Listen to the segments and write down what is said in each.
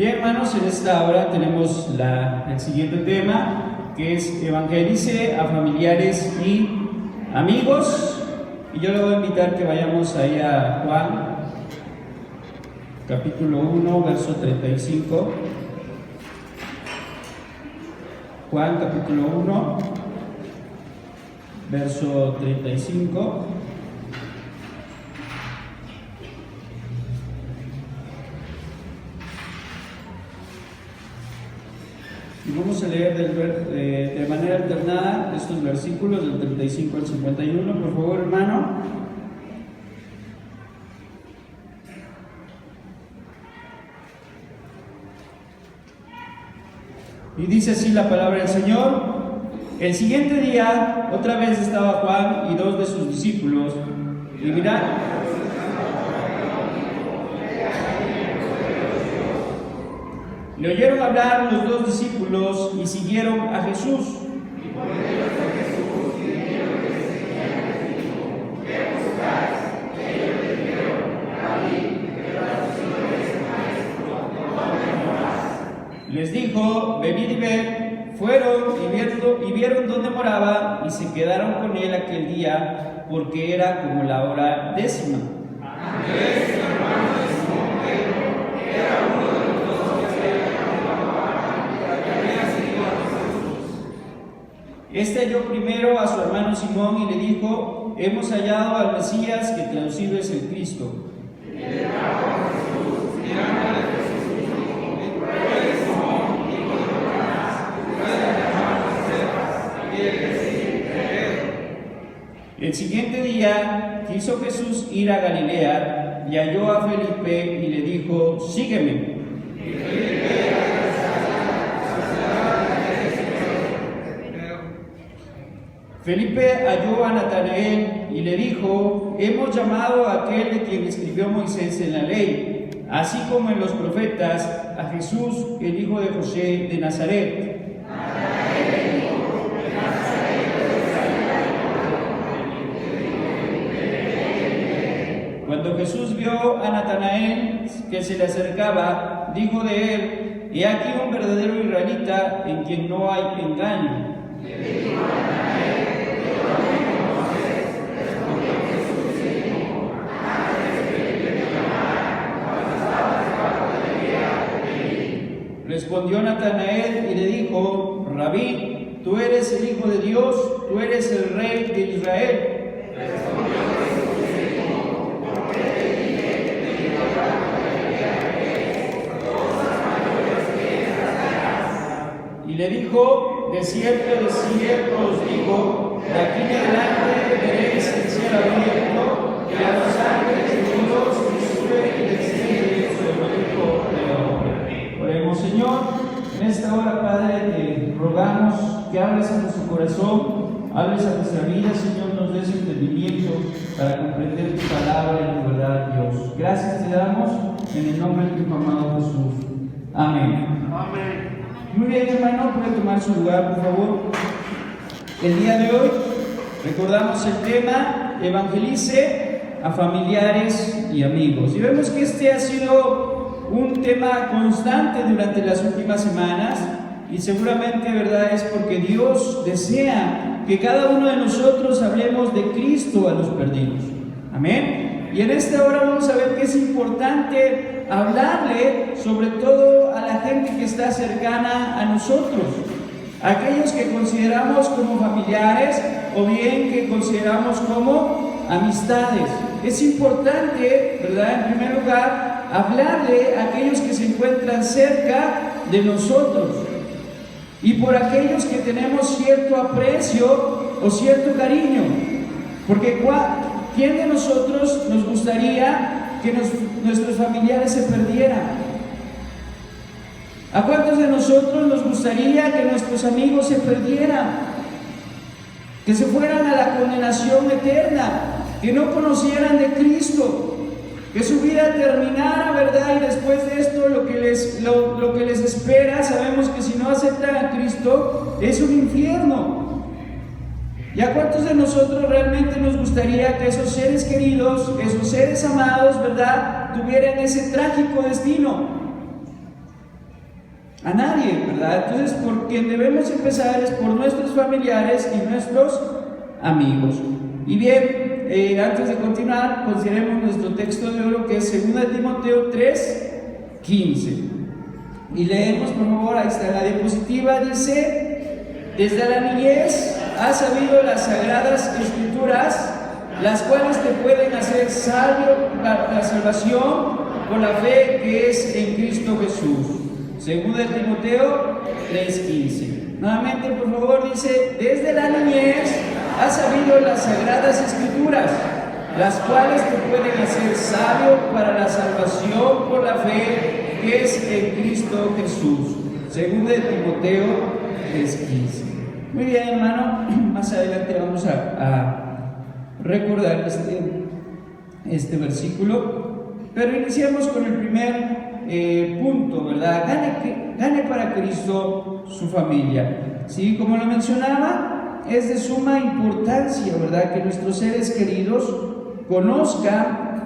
Bien, hermanos, en esta hora tenemos el siguiente tema, que es evangelice a familiares y amigos. Y yo le voy a invitar que vayamos ahí a Juan, capítulo 1, verso 35. Juan, capítulo 1, verso 35. Y vamos a leer de manera alternada estos versículos del 35 al 51, por favor, hermano. Y dice así la palabra del Señor: el siguiente día, otra vez estaba Juan y dos de sus discípulos, y mirad, le oyeron hablar los dos discípulos y siguieron a Jesús. Les dijo: venid y ved. Fueron y vieron dónde moraba, y se quedaron con él aquel día, porque era como la hora 10:00. Este halló primero a su hermano Simón y le dijo: hemos hallado al Mesías, que traducido es el Cristo. El siguiente día quiso Jesús ir a Galilea y halló a Felipe y le dijo: sígueme. Felipe halló a Natanael y le dijo: hemos llamado a aquel de quien escribió Moisés en la ley, así como en los profetas, a Jesús, el hijo de José de Nazaret. Cuando Jesús vio a Natanael que se le acercaba, dijo de él: he aquí un verdadero israelita en quien no hay engaño. Respondió Natanael y le dijo: Rabí, tú eres el Hijo de Dios, tú eres el Rey de Israel. Y le dijo: de cierto os digo, de aquí en adelante veréis el cielo abierto y a los ángeles de Dios que sube y desciende sobre el Hijo del Hombre. Oremos. Señor, en esta hora, Padre, te rogamos que hables a nuestro corazón, hables a nuestra vida, Señor, nos des entendimiento para comprender tu palabra y tu verdad, Dios. Gracias te damos en el nombre de tu amado Jesús. Amén. Amén. Muy bien, hermano, puede tomar su lugar, por favor. El día de hoy recordamos el tema: evangelice a familiares y amigos. Y vemos que este ha sido un tema constante durante las últimas semanas, y seguramente, verdad, es porque Dios desea que cada uno de nosotros hablemos de Cristo a los perdidos. Amén. Y en esta hora vamos a ver que es importante hablarle sobre todo a la gente que está cercana a nosotros, aquellos que consideramos como familiares o bien que consideramos como amistades. Es importante, ¿verdad?, en primer lugar, hablarle a aquellos que se encuentran cerca de nosotros y por aquellos que tenemos cierto aprecio o cierto cariño, porque ¿quién de nosotros nos gustaría que nuestros familiares se perdieran? ¿A cuántos de nosotros nos gustaría que nuestros amigos se perdieran? Que se fueran a la condenación eterna, que no conocieran de Cristo, que su vida terminara, ¿verdad? Y después de esto lo que les espera, sabemos que si no aceptan a Cristo es un infierno. ¿Y a cuántos de nosotros realmente nos gustaría que esos seres queridos, esos seres amados, ¿verdad?, tuvieran ese trágico destino? a nadie, ¿verdad? Entonces, por quien debemos empezar es por nuestros familiares y nuestros amigos. Y bien, antes de continuar, consideremos nuestro texto de oro, que es 2 Timoteo 3:15. Y leemos, por favor, ahí está la diapositiva, dice: desde la niñez has sabido las sagradas escrituras, las cuales te pueden hacer sabio la salvación por la fe que es en Cristo Jesús. 2 Timoteo 3:15. Nuevamente, por favor, dice: desde la niñez has sabido las sagradas escrituras, las cuales te pueden hacer sabio para la salvación por la fe que es en Cristo Jesús. 2 Timoteo 3:15. Muy bien, hermano, más adelante vamos a recordar este versículo, pero iniciamos con el primer punto, ¿verdad? Gane para Cristo su familia. Sí, como lo mencionaba, es de suma importancia, ¿verdad?, que nuestros seres queridos conozcan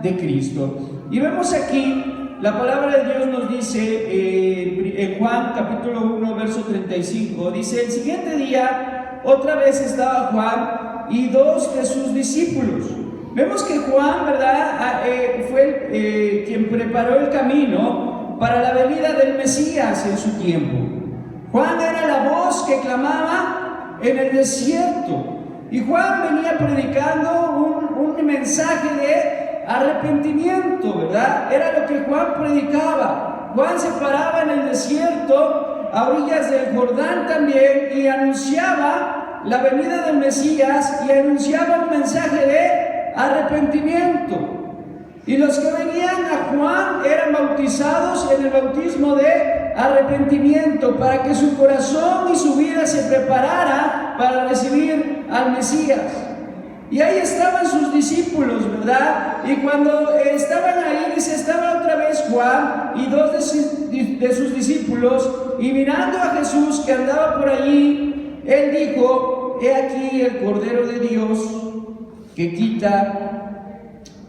de Cristo. Y vemos aquí, la palabra de Dios nos dice en Juan capítulo 1, verso 35, dice: el siguiente día otra vez estaba Juan y 2 de sus discípulos. Vemos que Juan, ¿verdad?, fue quien preparó el camino para la venida del Mesías en su tiempo. Juan era la voz que clamaba en el desierto, y Juan venía predicando un mensaje de arrepentimiento, ¿verdad? Era lo que Juan predicaba. Juan se paraba en el desierto, a orillas del Jordán también, y anunciaba la venida del Mesías, y anunciaba un mensaje de arrepentimiento. Y los que venían a Juan eran bautizados en el bautismo de arrepentimiento, para que su corazón y su vida se preparara para recibir al Mesías. Y ahí estaban sus discípulos, ¿verdad? Y cuando estaban ahí, dice, estaba otra vez Juan y 2 de sus discípulos, y mirando a Jesús que andaba por allí, él dijo: he aquí el Cordero de Dios que quita,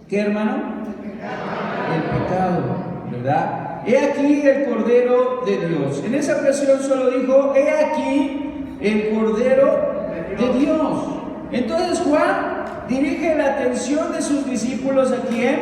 ¿qué, hermano? El pecado, ¿verdad? He aquí el Cordero de Dios. En esa ocasión solo dijo: he aquí el Cordero de Dios. Entonces Juan dirige la atención de sus discípulos ¿a quién?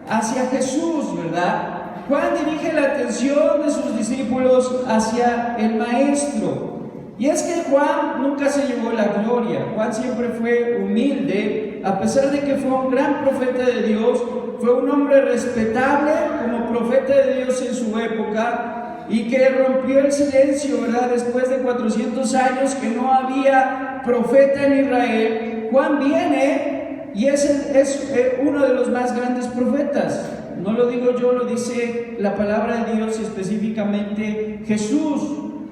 Hacia Jesús, ¿verdad? Juan dirige la atención de sus discípulos hacia el Maestro. Y es que Juan nunca se llevó la gloria. Juan siempre fue humilde, a pesar de que fue un gran profeta de Dios. Fue un hombre respetable como profeta de Dios en su época, y que rompió el silencio, ¿verdad? Después de 400 años que no había profeta en Israel, Juan viene y es uno de los más grandes profetas. No lo digo yo, lo dice la palabra de Dios, específicamente Jesús,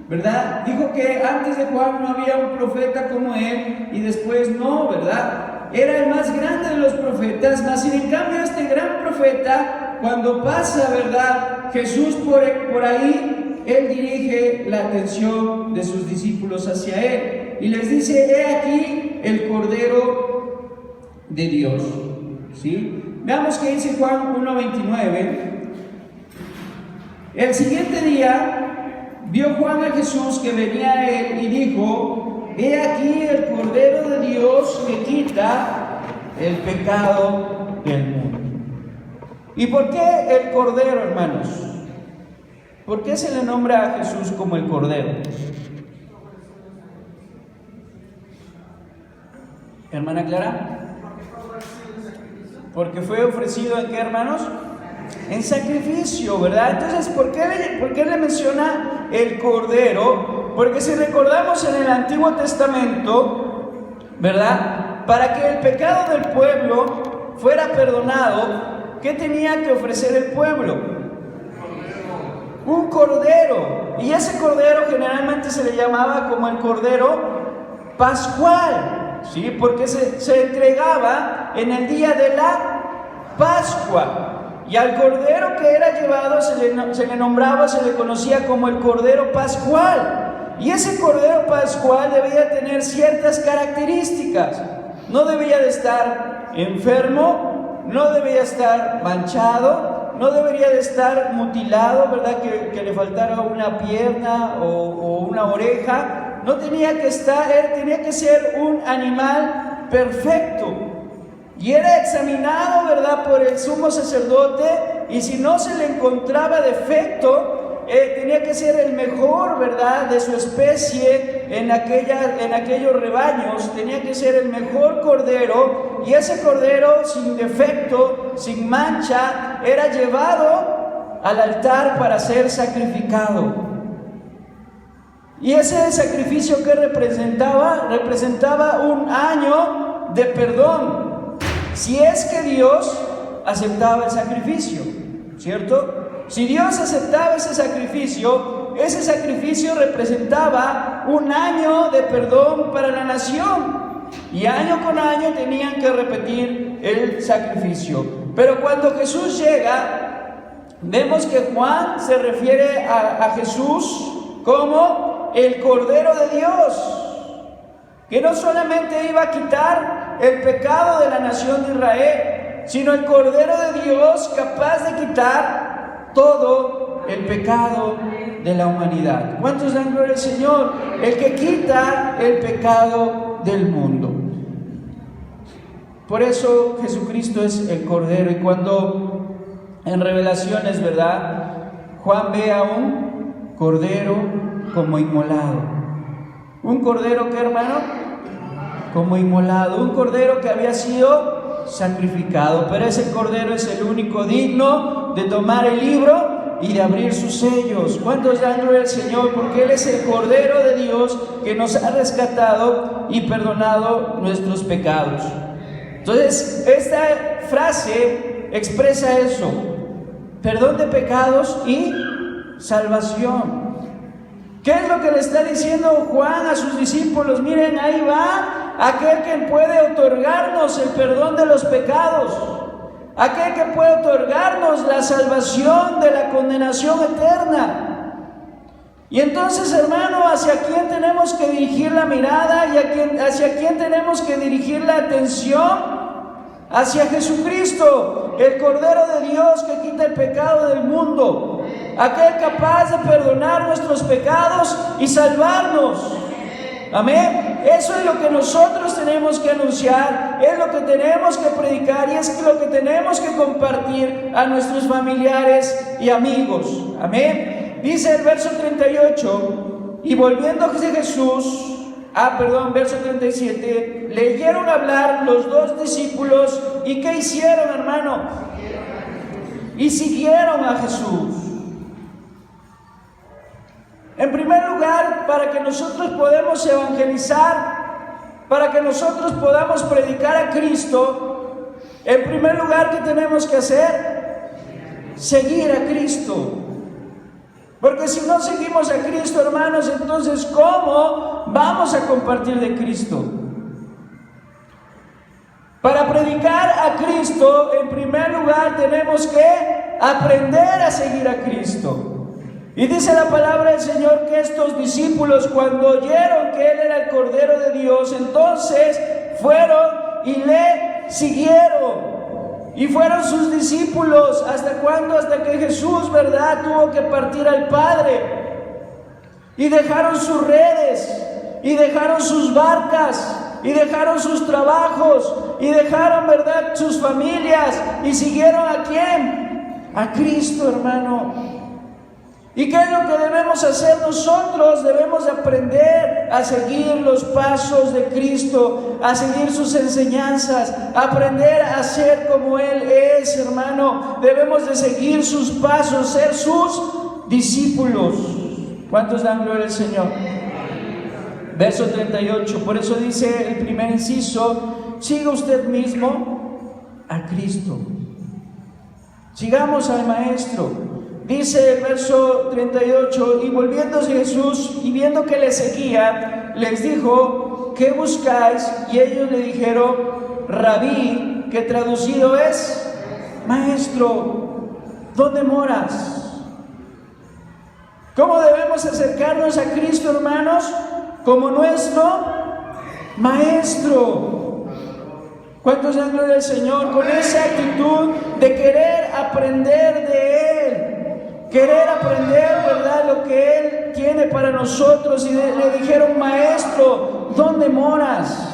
¿verdad? Dijo que antes de Juan no había un profeta como él, y después no, ¿verdad? Era el más grande de los profetas, mas sin en cambio este gran profeta, cuando pasa, ¿verdad?, Jesús por ahí, él dirige la atención de sus discípulos hacia él y les dice: he aquí el Cordero de Dios. ¿Sí? Veamos qué dice Juan 1:29. El siguiente día vio Juan a Jesús que venía a él y dijo: he aquí el Cordero de Dios que quita el pecado del mundo. ¿Y por qué el Cordero, hermanos? ¿Por qué se le nombra a Jesús como el Cordero? Hermana Clara. Porque fue ofrecido ¿en qué, hermanos? En sacrificio, ¿verdad? Entonces, ¿por qué le menciona el Cordero? Porque si recordamos en el Antiguo Testamento, ¿verdad?, para que el pecado del pueblo fuera perdonado, ¿qué tenía que ofrecer el pueblo? Un cordero. Y ese cordero generalmente se le llamaba como el Cordero Pascual, ¿sí? Porque se entregaba en el día de la Pascua. Y al cordero que era llevado se le nombraba, se le conocía como el Cordero Pascual. Y ese Cordero Pascual debía tener ciertas características. No debía de estar enfermo, no debía estar manchado, no debería de estar mutilado, ¿verdad? Que le faltara una pierna o una oreja. No tenía que estar, él tenía que ser un animal perfecto. Y era examinado, ¿verdad?, por el sumo sacerdote, y si no se le encontraba defecto, tenía que ser el mejor, ¿verdad?, de su especie en aquellos rebaños. Tenía que ser el mejor cordero, y ese cordero sin defecto, sin mancha, era llevado al altar para ser sacrificado. Y ese sacrificio que representaba un año de perdón, si es que Dios aceptaba el sacrificio, ¿cierto? Si Dios aceptaba ese sacrificio representaba un año de perdón para la nación, y año con año tenían que repetir el sacrificio. Pero cuando Jesús llega, vemos que Juan se refiere a Jesús como el Cordero de Dios, que no solamente iba a quitar el pecado de la nación de Israel, sino el Cordero de Dios capaz de quitar todo el pecado de la humanidad. ¿Cuántos dan gloria al Señor? El que quita el pecado del mundo. Por eso Jesucristo es el Cordero. Y cuando en Revelaciones, ¿verdad?, Juan ve a un Cordero como inmolado. ¿Un Cordero qué, hermano? Como inmolado. Un Cordero que había sido sacrificado, pero ese Cordero es el único digno de tomar el libro y de abrir sus sellos. ¿Cuántos dan gloria al Señor? Porque Él es el Cordero de Dios que nos ha rescatado y perdonado nuestros pecados. Entonces, esta frase expresa eso: perdón de pecados y salvación. ¿Qué es lo que le está diciendo Juan a sus discípulos? Miren, ahí va aquel que puede otorgarnos el perdón de los pecados, aquel que puede otorgarnos la salvación de la condenación eterna. Y entonces, hermano, ¿hacia quién tenemos que dirigir la mirada y hacia quién tenemos que dirigir la atención? Hacia Jesucristo, el Cordero de Dios que quita el pecado del mundo, aquel capaz de perdonar nuestros pecados y salvarnos. Amén. Eso es lo que nosotros tenemos que anunciar, es lo que tenemos que predicar, y es lo que tenemos que compartir a nuestros familiares y amigos. Amén. Dice el verso 38, y volviendo Jesús, verso 37, leyeron hablar los dos discípulos, ¿y qué hicieron, hermano? Y siguieron a Jesús. En primer lugar, para que nosotros podamos evangelizar, para que nosotros podamos predicar a Cristo, en primer lugar, ¿qué tenemos que hacer? Seguir a Cristo. Porque si no seguimos a Cristo, hermanos, entonces ¿cómo vamos a compartir de Cristo? Para predicar a Cristo, en primer lugar, tenemos que aprender a seguir a Cristo. Y dice la palabra del Señor que estos discípulos, cuando oyeron que Él era el Cordero de Dios, entonces fueron y le siguieron. Y fueron sus discípulos. ¿Hasta cuándo? Hasta que Jesús, ¿verdad?, tuvo que partir al Padre. Y dejaron sus redes, y dejaron sus barcas, y dejaron sus trabajos, y dejaron, ¿verdad?, sus familias, y siguieron ¿a quién? A Cristo, hermano. ¿Y qué es lo que debemos hacer nosotros? Debemos aprender a seguir los pasos de Cristo, a seguir sus enseñanzas, a aprender a ser como Él es, hermano. Debemos de seguir sus pasos, ser sus discípulos. ¿Cuántos dan gloria al Señor? Verso 38, por eso dice el primer inciso: siga usted mismo a Cristo. Sigamos al Maestro. Dice el verso 38, y volviéndose Jesús y viendo que le seguía, les dijo: ¿qué buscáis? Y ellos le dijeron: Rabí, que traducido es Maestro, ¿dónde moras? ¿Cómo debemos acercarnos a Cristo, hermanos? Como nuestro Maestro. ¿Cuántos dan gloria al Señor? Con esa actitud de querer aprender de Él, querer aprender, ¿verdad?, lo que Él tiene para nosotros. Y le dijeron: Maestro, ¿dónde moras?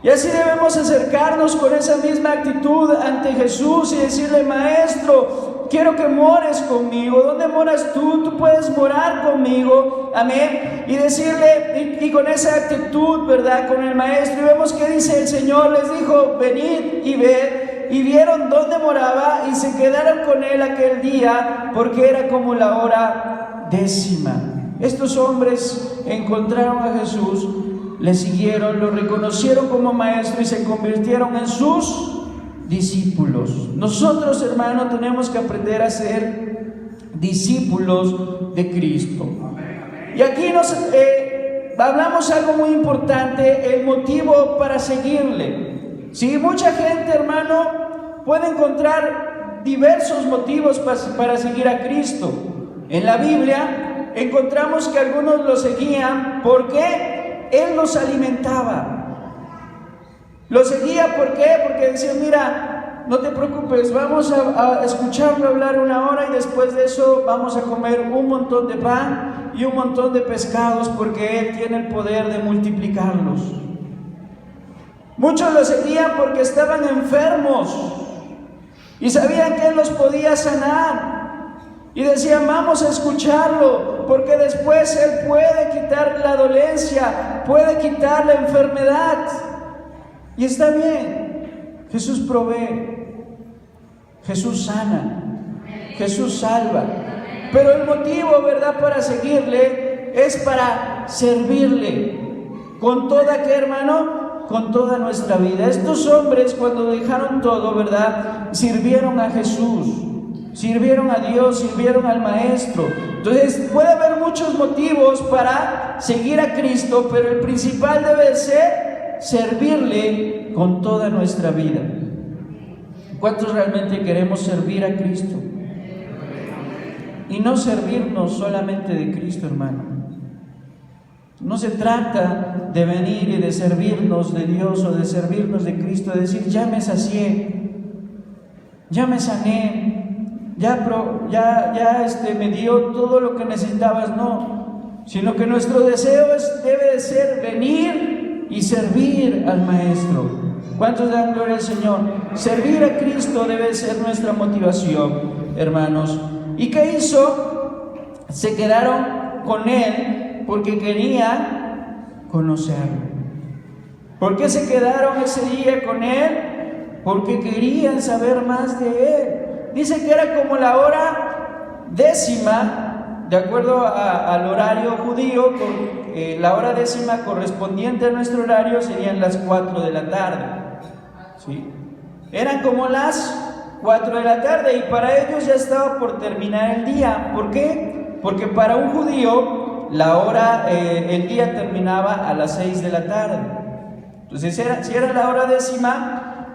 Y así debemos acercarnos con esa misma actitud ante Jesús y decirle: Maestro, quiero que mores conmigo. ¿Dónde moras tú? Tú puedes morar conmigo. Amén. Y decirle, y con esa actitud, ¿verdad?, con el Maestro. Y vemos que dice el Señor: les dijo: venid y ved. Y vieron dónde moraba y se quedaron con Él aquel día, porque era como la hora 10. Estos hombres encontraron a Jesús, le siguieron, lo reconocieron como Maestro y se convirtieron en sus discípulos. Nosotros, hermanos, tenemos que aprender a ser discípulos de Cristo. Y aquí hablamos algo muy importante: el motivo para seguirle. Sí, mucha gente, hermano, puede encontrar diversos motivos para seguir a Cristo. En la Biblia encontramos que algunos lo seguían porque Él los alimentaba. Lo seguía, ¿por qué? Porque decían: mira, no te preocupes, vamos a escucharlo hablar 1 hora y después de eso vamos a comer un montón de pan y un montón de pescados, porque Él tiene el poder de multiplicarlos. Muchos lo seguían porque estaban enfermos y sabían que Él los podía sanar. Y decían: vamos a escucharlo, porque después Él puede quitar la dolencia, puede quitar la enfermedad. Y está bien, Jesús provee, Jesús sana, Jesús salva. Pero el motivo, ¿verdad?, para seguirle es para servirle. ¿Con toda qué, hermano? Con toda nuestra vida. Estos hombres, cuando dejaron todo, ¿verdad?, sirvieron a Jesús, sirvieron a Dios, sirvieron al Maestro. Entonces puede haber muchos motivos para seguir a Cristo, pero el principal debe ser servirle con toda nuestra vida. ¿Cuántos realmente queremos servir a Cristo? Y no servirnos solamente de Cristo, hermano. No se trata de venir y de servirnos de Dios o de servirnos de Cristo, de decir: ya me sacié, ya me sané, ya me dio todo lo que necesitabas. No, sino que nuestro deseo debe de ser venir y servir al Maestro. ¿Cuántos dan gloria al Señor? Servir a Cristo debe ser nuestra motivación, hermanos. ¿Y qué hizo? Se quedaron con Él porque querían conocerlo. ¿Por qué se quedaron ese día con Él? Porque querían saber más de Él. Dice que era como la hora 10, de acuerdo al horario judío. La hora 10 correspondiente a nuestro horario serían las 4 de la tarde. ¿Sí? Eran como las 4 de la tarde y para ellos ya estaba por terminar el día. ¿Por qué? Porque para un judío el día terminaba a las 6 de la tarde. Entonces si era la hora 10,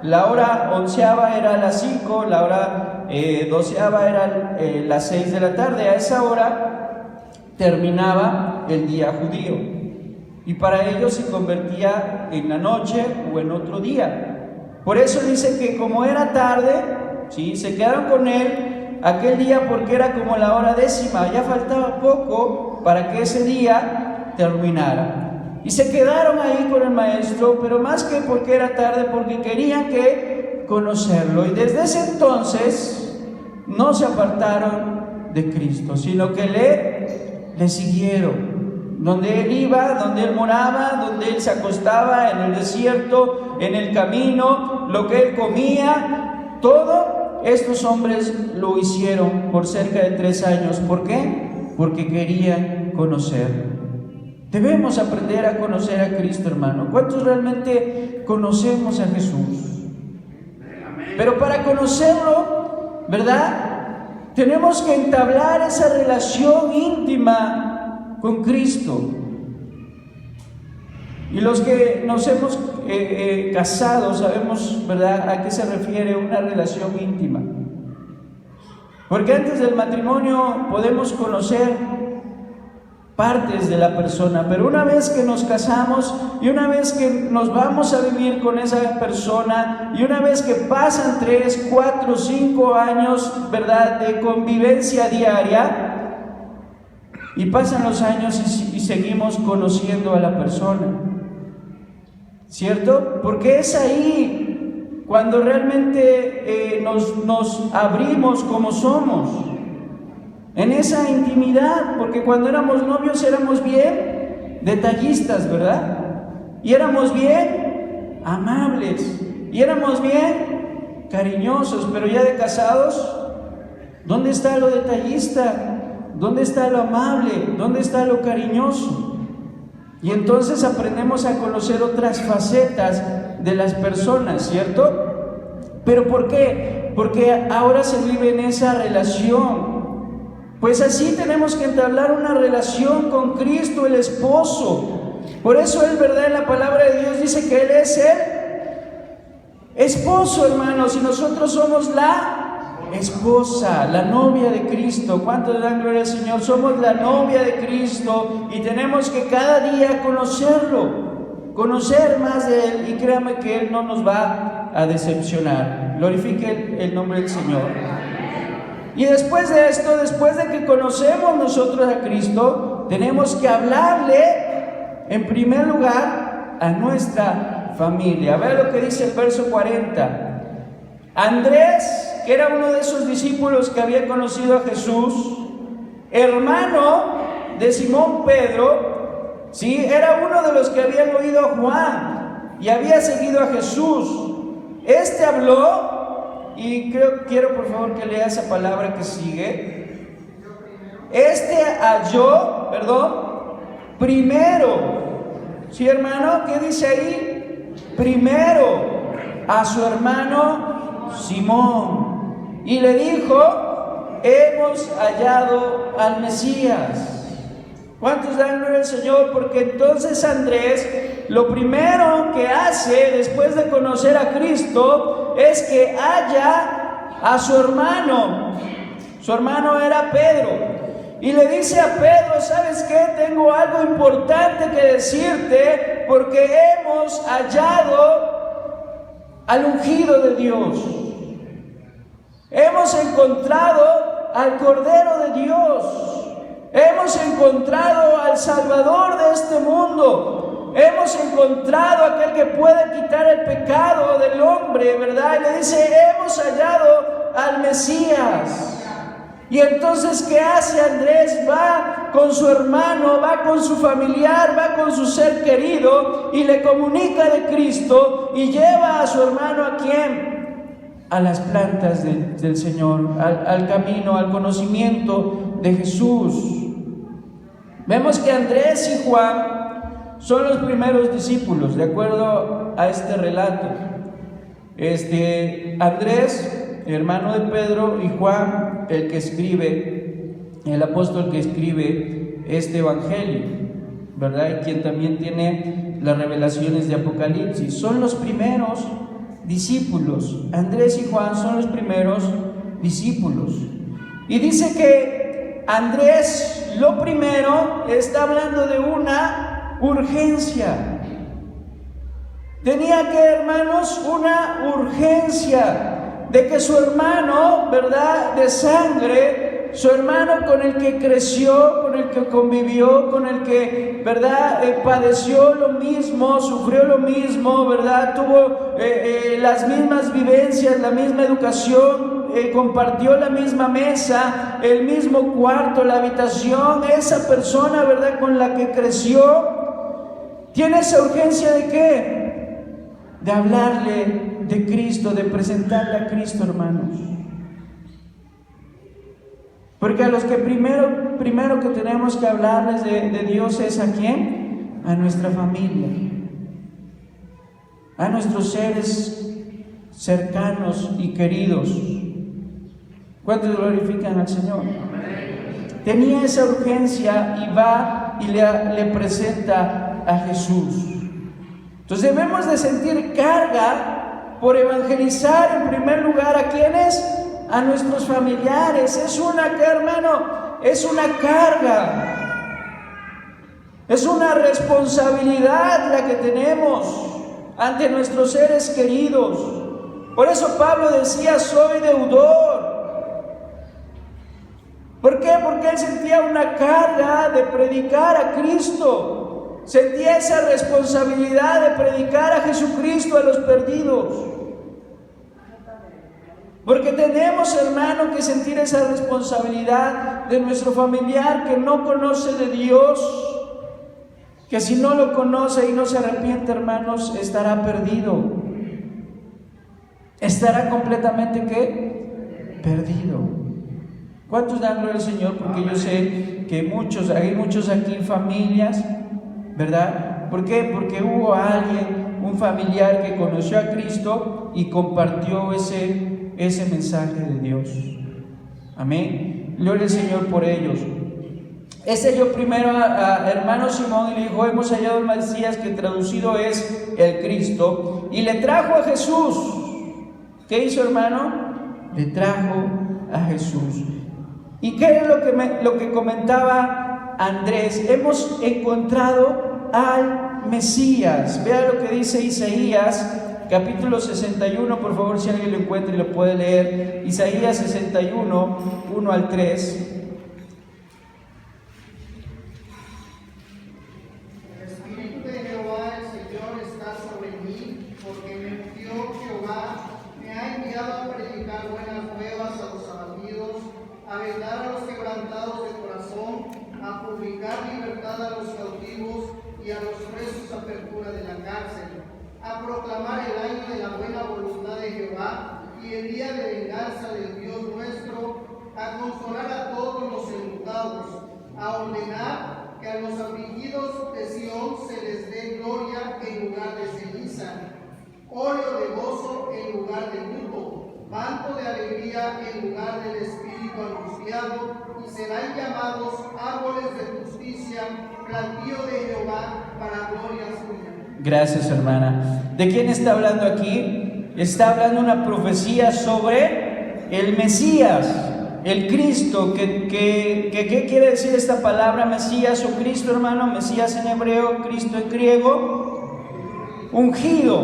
la hora 11 era a las 5, la hora 12 era las 6 de la tarde. A esa hora terminaba el día judío y para ellos se convertía en la noche o en otro día. Por eso dice que como era tarde, ¿sí?, se quedaron con Él aquel día porque era como la hora 10, ya faltaba poco para que ese día terminara. Y se quedaron ahí con el Maestro, pero más que porque era tarde, porque querían conocerlo. Y desde ese entonces no se apartaron de Cristo, sino que le siguieron. Donde Él iba, donde Él moraba, donde Él se acostaba, en el desierto, en el camino, lo que Él comía, todo, estos hombres lo hicieron por cerca de 3 años. ¿Por qué? Porque querían conocerlo. Debemos aprender a conocer a Cristo, hermano. ¿Cuántos realmente conocemos a Jesús? Pero para conocerlo, ¿verdad?, tenemos que entablar esa relación íntima con Cristo. Y los que nos hemos casado sabemos, ¿verdad?, a qué se refiere una relación íntima. Porque antes del matrimonio podemos conocer partes de la persona, pero una vez que nos casamos y una vez que nos vamos a vivir con esa persona y una vez que pasan 3, 4, 5 años, ¿verdad?, de convivencia diaria, y pasan los años y seguimos conociendo a la persona, ¿cierto? Porque es ahí cuando realmente nos abrimos como somos, en esa intimidad, porque cuando éramos novios éramos bien detallistas, ¿verdad? Y éramos bien amables, y éramos bien cariñosos, pero ya de casados, ¿dónde está lo detallista? ¿Dónde está lo amable? ¿Dónde está lo cariñoso? Y entonces aprendemos a conocer otras facetas de las personas, ¿cierto? ¿Pero por qué? Porque ahora se vive en esa relación. Pues así tenemos que entablar una relación con Cristo, el esposo. Por eso Él, ¿verdad?, en la palabra de Dios dice que Él es el esposo, hermanos, y nosotros somos la esposa, la novia de Cristo. ¿Cuántos dan gloria al Señor? Somos la novia de Cristo y tenemos que cada día conocerlo, conocer más de Él, y créame que Él no nos va a decepcionar. Glorifique el nombre del Señor. Y después de esto, después de que conocemos nosotros a Cristo, tenemos que hablarle en primer lugar a nuestra familia. Vea lo que dice el verso 40. Andrés, que era uno de esos discípulos que había conocido a Jesús, hermano de Simón Pedro, ¿sí?, era uno de los que habían oído a Juan y había seguido a Jesús. Este habló, y quiero por favor que lea esa palabra que sigue. Este halló, primero, ¿sí, hermano? ¿Qué dice ahí? Primero a su hermano Simón, y le dijo: hemos hallado al Mesías. ¿Cuántos dan gloria al Señor? Porque entonces Andrés, lo primero que hace después de conocer a Cristo es que halla a su hermano. Su hermano era Pedro, y le dice a Pedro: ¿sabes qué? Tengo algo importante que decirte, porque hemos hallado al ungido de Dios. Hemos encontrado al Cordero de Dios. Hemos encontrado al Salvador de este mundo. Hemos encontrado a aquel que puede quitar el pecado del hombre, ¿verdad? Y le dice: hemos hallado al Mesías. Y entonces, ¿qué hace Andrés? Va con su hermano, va con su familiar, va con su ser querido y le comunica de Cristo, y lleva a su hermano ¿a quién? A las plantas del Señor, al camino, al conocimiento de Jesús. Vemos que Andrés y Juan son los primeros discípulos, de acuerdo a este relato. Andrés, hermano de Pedro, y Juan, el que escribe, el apóstol que escribe este evangelio, ¿verdad? Y quien también tiene las revelaciones de Apocalipsis. Son los primeros discípulos. Andrés y Juan son los primeros discípulos. Y dice que Andrés, lo primero, está hablando de una urgencia. Tenía que, hermanos, una urgencia de que su hermano, ¿verdad?, de sangre, su hermano con el que creció, con el que convivió, con el que, ¿verdad?, padeció lo mismo, sufrió lo mismo, ¿verdad?, tuvo las mismas vivencias, la misma educación, compartió la misma mesa, el mismo cuarto, la habitación. Esa persona, ¿verdad?, con la que creció, tiene esa urgencia ¿de qué? De hablarle de Cristo, de presentarle a Cristo, hermanos. Porque a los que primero que tenemos que hablarles de Dios es ¿a quién? A nuestra familia, a nuestros seres cercanos y queridos. ¿Cuántos glorifican al Señor? Tenía esa urgencia y va y le presenta a Jesús. Entonces debemos de sentir carga por evangelizar en primer lugar ¿a quiénes? A nuestros familiares. Es una carga. Es una responsabilidad la que tenemos ante nuestros seres queridos. Por eso Pablo decía, soy deudor. ¿Por qué? Porque él sentía una carga de predicar a Cristo. Sentía esa responsabilidad de predicar a Jesucristo a los perdidos. Porque tenemos, hermano, que sentir esa responsabilidad de nuestro familiar que no conoce de Dios, que si no lo conoce y no se arrepiente, hermanos, estará perdido. Estará completamente, ¿qué? Perdido. ¿Cuántos dan gloria al Señor? Porque yo sé que hay muchos aquí familias, ¿verdad? ¿Por qué? Porque hubo alguien, un familiar que conoció a Cristo y compartió ese mensaje de Dios. Amén. Gloria al Señor por ellos. Yo primero a hermano Simón y le dijo, hemos hallado el Mesías, que traducido es el Cristo, y le trajo a Jesús. ¿Qué hizo, hermano? Le trajo a Jesús. ¿Y qué es lo que comentaba Andrés? Hemos encontrado al Mesías. Vea lo que dice Isaías capítulo 61, por favor, si alguien lo encuentra y lo puede leer. Isaías 61, 1 al 3. El Espíritu de Jehová, el Señor, está sobre mí, porque me ungió Jehová, me ha enviado a predicar buenas nuevas a los abatidos, a vendar a los quebrantados de corazón, a publicar libertad a los cautivos y a los presos apertura de la cárcel, a proclamar el año de la buena voluntad de Jehová y el día de venganza del Dios nuestro, a consolar a todos los enlutados, a ordenar que a los afligidos de Sión se les dé gloria en lugar de ceniza, óleo de gozo en lugar de luto, manto de alegría en lugar del espíritu angustiado, y serán llamados árboles de justicia, plantío de Jehová para gloria suya. Gracias, hermana. ¿De quién está hablando aquí? Está hablando una profecía sobre el Mesías, el Cristo. ¿Qué quiere decir esta palabra Mesías o Cristo, hermano? Mesías en hebreo, Cristo en griego, ungido.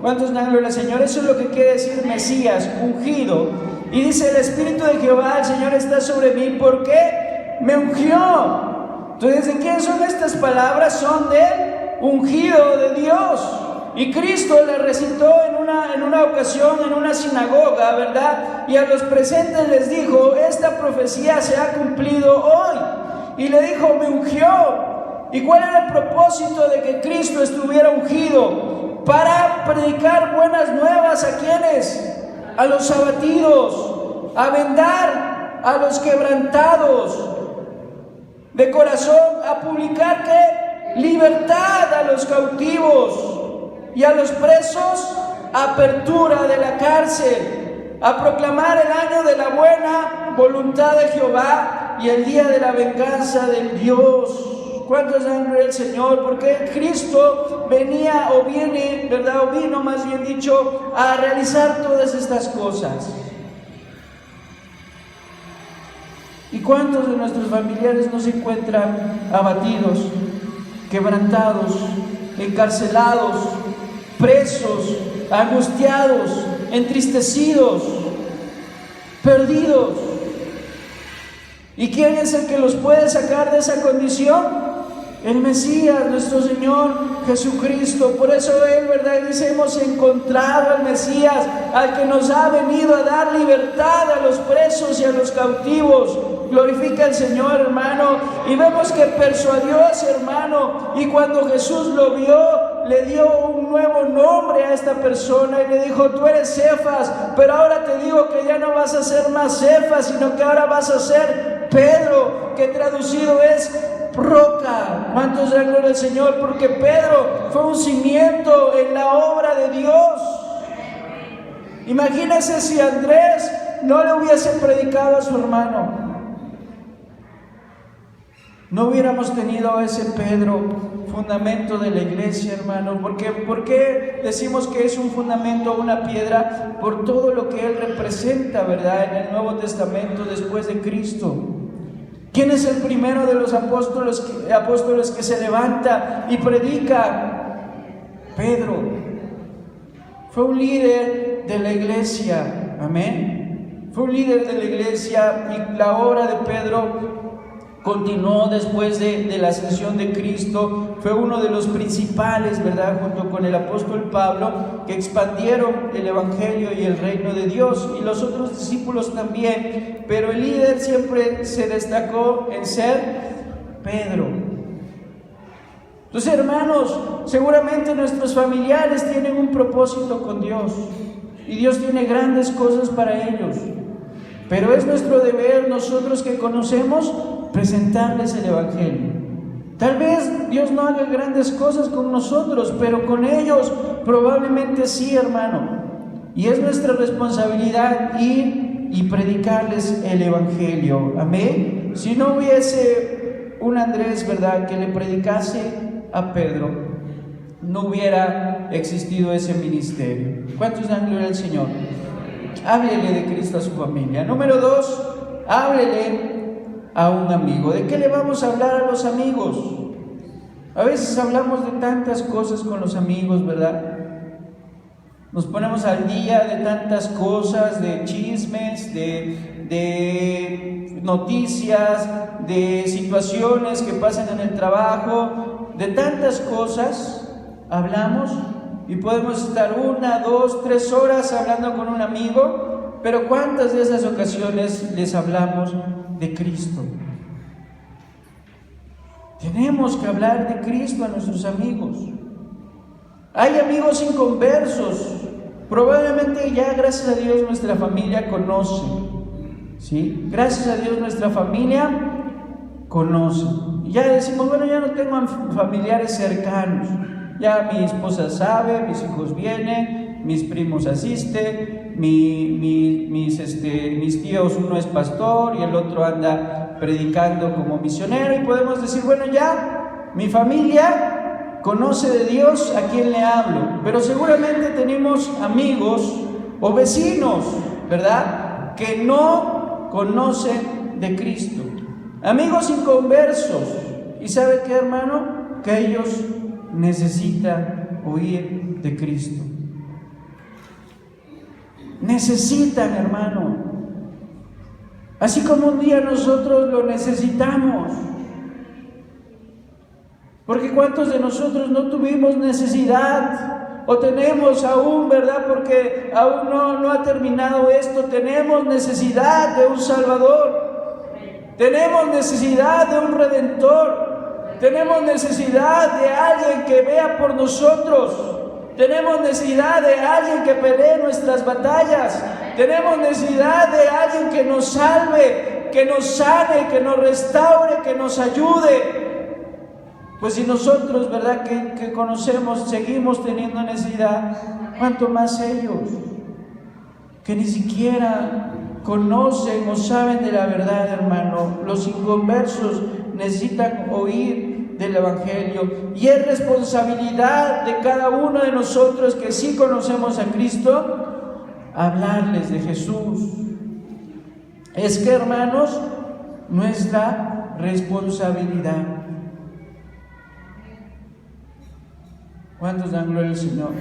¿Cuántos dan gloria al Señor? Eso es lo que quiere decir Mesías, ungido. Y dice, el Espíritu de Jehová, el Señor, está sobre mí. ¿Por qué? Me ungió. Entonces, ¿de quién son estas palabras? Son del ungido de Dios. Y Cristo le recitó en una ocasión en una sinagoga, ¿verdad? Y a los presentes les dijo, esta profecía se ha cumplido hoy. Y le dijo, me ungió. ¿Y cuál era el propósito de que Cristo estuviera ungido? Para predicar buenas nuevas ¿a quiénes? A los abatidos, a vendar a los quebrantados de corazón, a publicar ¿qué? Libertad a los cautivos y a los presos, apertura de la cárcel, a proclamar el año de la buena voluntad de Jehová y el día de la venganza del Dios. ¿Cuántos dan gloria al Señor? Porque Cristo venía o viene, ¿verdad? O vino, más bien dicho, a realizar todas estas cosas. ¿Y cuántos de nuestros familiares no se encuentran abatidos, quebrantados, encarcelados, presos, angustiados, entristecidos, perdidos? ¿Y quién es el que los puede sacar de esa condición? El Mesías, nuestro Señor Jesucristo. Por eso Él, ¿verdad? Dice, hemos encontrado al Mesías, al que nos ha venido a dar libertad a los presos y a los cautivos. Glorifica al Señor, hermano. Y vemos que persuadió a ese hermano, y cuando Jesús lo vio, le dio un nuevo nombre a esta persona y le dijo, tú eres Cefas, pero ahora te digo que ya no vas a ser más Cefas, sino que ahora vas a ser Pedro, que traducido es roca. ¿Cuántos dan gloria al Señor? Porque Pedro fue un cimiento en la obra de Dios. Imagínense si Andrés no le hubiese predicado a su hermano. No hubiéramos tenido a ese Pedro, fundamento de la iglesia, hermano. ¿Por qué decimos que es un fundamento, una piedra? Por todo lo que él representa, ¿verdad? En el Nuevo Testamento después de Cristo. ¿Quién es el primero de los apóstoles que se levanta y predica? Pedro. Fue un líder de la iglesia, amén. Fue un líder de la iglesia, y la obra de Pedro continuó después de la ascensión de Cristo. Fue uno de los principales, ¿verdad?, junto con el apóstol Pablo, que expandieron el evangelio y el reino de Dios, y los otros discípulos también, pero el líder siempre se destacó en ser Pedro. Entonces, hermanos, seguramente nuestros familiares tienen un propósito con Dios, y Dios tiene grandes cosas para ellos, pero es nuestro deber, nosotros que conocemos, presentarles el evangelio. Tal vez Dios no haga grandes cosas con nosotros, pero con ellos probablemente sí, hermano. Y es nuestra responsabilidad ir y predicarles el evangelio, amén. Si no hubiese un Andrés, ¿verdad?, que le predicase a Pedro, no hubiera existido ese ministerio. ¿Cuántos dan gloria al Señor? Háblele de Cristo a su familia. Número 2, háblele a un amigo. ¿De qué le vamos a hablar a los amigos? A veces hablamos de tantas cosas con los amigos, ¿verdad? Nos ponemos al día de tantas cosas, de chismes, de noticias, de situaciones que pasan en el trabajo, de tantas cosas hablamos, y podemos estar 1, 2, 3 horas hablando con un amigo, pero ¿cuántas de esas ocasiones les hablamos de Cristo? Tenemos que hablar de Cristo a nuestros amigos. Hay amigos inconversos, probablemente ya, gracias a Dios, nuestra familia conoce, ¿sí? Gracias a Dios nuestra familia conoce. Y ya decimos, bueno, ya no tengo familiares cercanos, ya mi esposa sabe, mis hijos vienen, mis primos asisten, mis tíos, uno es pastor y el otro anda predicando como misionero, y podemos decir, bueno, ya mi familia conoce de Dios a quien le hablo. Pero seguramente tenemos amigos o vecinos, ¿verdad?, que no conocen de Cristo, amigos inconversos. ¿Y sabe qué, hermano? Que ellos necesitan oír de Cristo. Necesitan, hermano, así como un día nosotros lo necesitamos. Porque ¿cuántos de nosotros no tuvimos necesidad? O tenemos aún, ¿verdad?, porque aún no ha terminado esto, tenemos necesidad de un Salvador, tenemos necesidad de un Redentor, tenemos necesidad de alguien que vea por nosotros, tenemos necesidad de alguien que pelee nuestras batallas, tenemos necesidad de alguien que nos salve, que nos sane, que nos restaure, que nos ayude. Pues si nosotros, ¿verdad?, que conocemos, seguimos teniendo necesidad, ¿cuánto más ellos, que ni siquiera conocen o saben de la verdad, hermano? Los inconversos necesitan oír del evangelio, y es responsabilidad de cada uno de nosotros que sí conocemos a Cristo, hablarles de Jesús. Es que, hermanos, nuestra responsabilidad. ¿Cuántos dan gloria al Señor?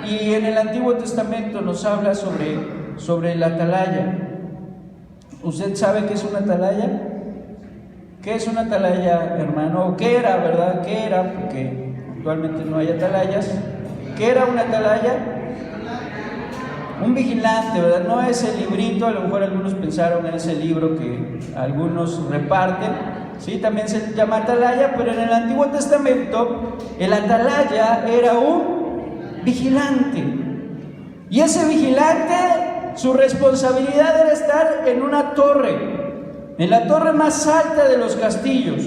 Y en el Antiguo Testamento nos habla sobre la atalaya. ¿Usted sabe qué es una atalaya? ¿Qué es una atalaya, hermano? ¿Qué era, verdad? ¿Qué era? Porque actualmente no hay atalayas. ¿Qué era una atalaya? Un vigilante, ¿verdad? No es el librito, a lo mejor algunos pensaron en ese libro que algunos reparten, ¿sí? También se llama atalaya, pero en el Antiguo Testamento el atalaya era un vigilante. Y ese vigilante, su responsabilidad era estar en una torre, en la torre más alta de los castillos,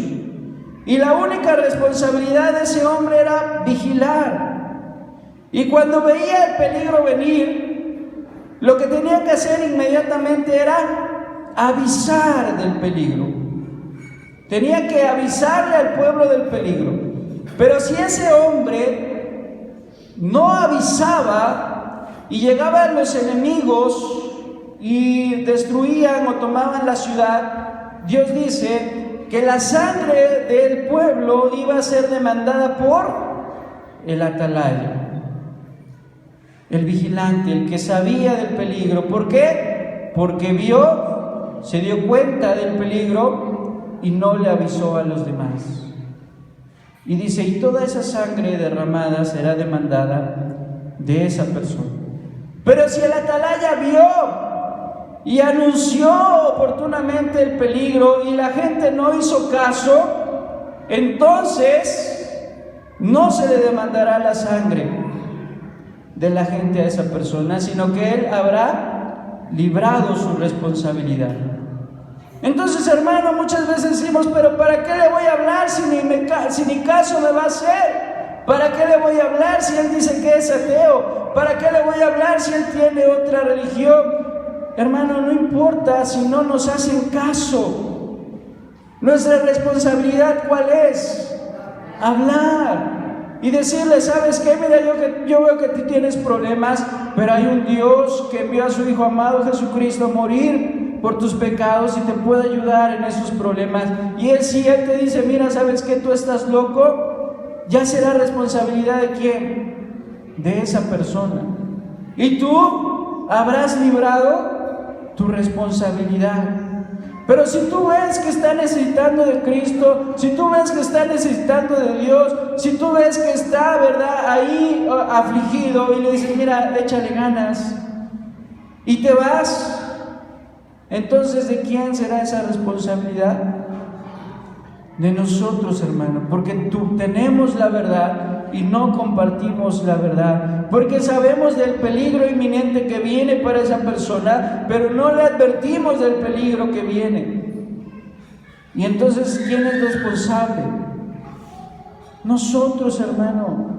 y la única responsabilidad de ese hombre era vigilar. Y cuando veía el peligro venir, lo que tenía que hacer inmediatamente era avisar del peligro. Tenía que avisarle al pueblo del peligro. Pero si ese hombre no avisaba y llegaban los enemigos y destruían o tomaban la ciudad, Dios dice que la sangre del pueblo iba a ser demandada por el atalaya, el vigilante, el que sabía del peligro. ¿Por qué? Porque se dio cuenta del peligro y no le avisó a los demás. Y dice, y toda esa sangre derramada será demandada de esa persona. Pero si el atalaya vio y anunció oportunamente el peligro y la gente no hizo caso, entonces no se le demandará la sangre de la gente a esa persona, sino que él habrá librado su responsabilidad. Entonces, hermano, muchas veces decimos, pero ¿para qué le voy a hablar si ni caso me va a hacer? ¿Para qué le voy a hablar si él dice que es ateo? ¿Para qué le voy a hablar si él tiene otra religión? Hermano, no importa si no nos hacen caso. Nuestra responsabilidad, ¿cuál es? Hablar y decirle, ¿sabes qué? Mira, yo veo que tú tienes problemas, pero hay un Dios que envió a su Hijo amado Jesucristo a morir por tus pecados y te puede ayudar en esos problemas. Y Él te dice, mira, ¿sabes qué? Tú estás loco, ya será responsabilidad de ¿quién? De esa persona. Y tú habrás librado tu responsabilidad. Pero si tú ves que está necesitando de Cristo, si tú ves que está necesitando de Dios, si tú ves que está, ¿verdad?, ahí afligido y le dices, mira, échale ganas, y te vas, entonces ¿de quién será esa responsabilidad? De nosotros, hermano, porque tenemos la verdad y no compartimos la verdad, porque sabemos del peligro inminente que viene para esa persona, pero no le advertimos del peligro que viene. Y entonces, ¿quién es responsable? Nosotros, hermano.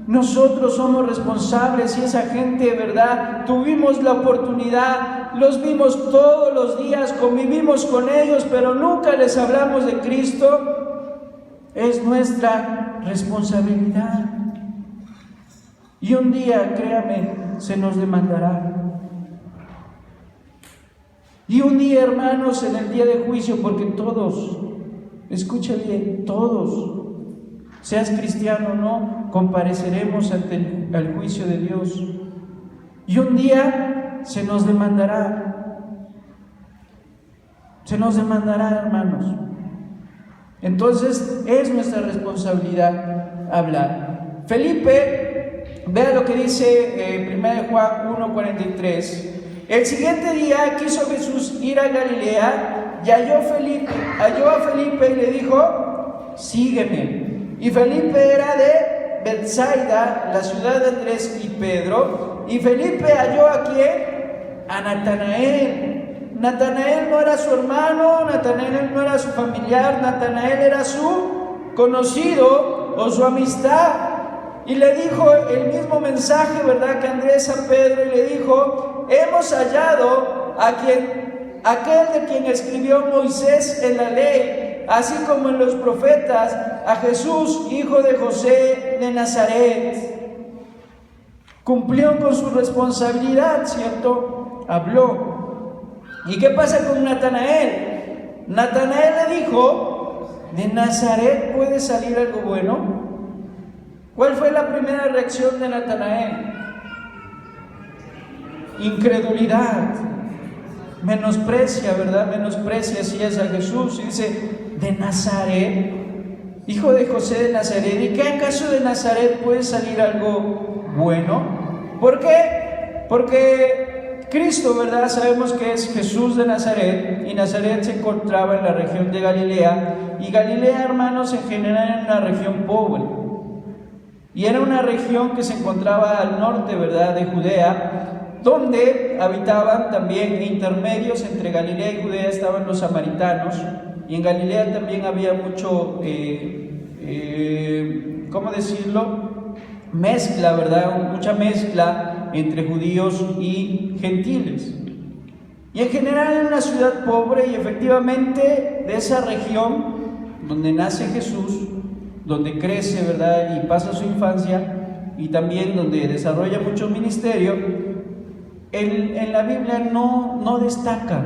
Nosotros somos responsables. Y esa gente, ¿verdad? Tuvimos la oportunidad, los vimos todos los días, convivimos con ellos, pero nunca les hablamos de Cristo. Es nuestra responsabilidad. Y un día, créame, se nos demandará. Y un día, hermanos, en el día de juicio, porque todos, escucha bien, todos, seas cristiano o no, compareceremos ante el juicio de Dios. Y un día se nos demandará. Se nos demandará, hermanos. Entonces es nuestra responsabilidad hablar. Felipe, vea lo que dice 1 Juan 1:43. El siguiente día quiso Jesús ir a Galilea y halló a Felipe y le dijo, sígueme. Y Felipe era de Betsaida, la ciudad de Andrés y Pedro. Y Felipe halló ¿a quién? A Natanael. Natanael no era su hermano, Natanael no era su familiar, Natanael era su conocido o su amistad. Y le dijo el mismo mensaje, ¿verdad?, que Andrés a Pedro, y le dijo, hemos hallado aquel de quien escribió Moisés en la ley, así como en los profetas, a Jesús, hijo de José de Nazaret. Cumplió con su responsabilidad, ¿cierto? Habló. ¿Y qué pasa con Natanael? Natanael le dijo, ¿de Nazaret puede salir algo bueno? ¿Cuál fue la primera reacción de Natanael? Incredulidad. Menosprecia, ¿verdad? Menosprecia si es a Jesús. Y dice, ¿de Nazaret? Hijo de José de Nazaret. ¿Y qué acaso de Nazaret puede salir algo bueno? ¿Por qué? Porque Cristo, ¿verdad? Sabemos que es Jesús de Nazaret, y Nazaret se encontraba en la región de Galilea. Y Galilea, hermanos, en general era una región pobre. Y era una región que se encontraba al norte, ¿verdad?, de Judea, donde habitaban también intermedios entre Galilea y Judea, estaban los samaritanos, y en Galilea también había mucho, ¿cómo decirlo?, mezcla, ¿verdad?, mucha mezcla entre judíos y gentiles. Y en general era una ciudad pobre, y efectivamente de esa región donde nace Jesús, donde crece, ¿verdad?, y pasa su infancia, y también donde desarrolla mucho ministerio, en la Biblia no destaca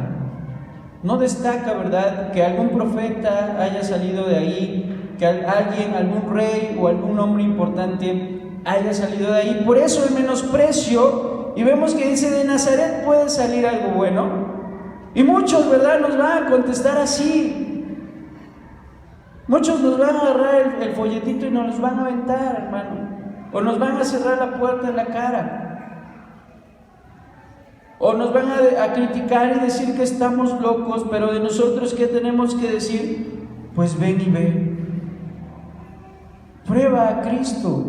no destaca, ¿verdad?, que algún profeta haya salido de ahí, que alguien, algún rey o algún hombre importante haya salido de ahí. Por eso el menosprecio, y vemos que dice, de Nazaret puede salir algo bueno. Y muchos, ¿verdad?, nos van a contestar así. Muchos nos van a agarrar el folletito y nos los van a aventar, hermano. O nos van a cerrar la puerta en la cara. O nos van a criticar y decir que estamos locos, pero de nosotros, ¿qué tenemos que decir? Pues ven y ve. Prueba a Cristo.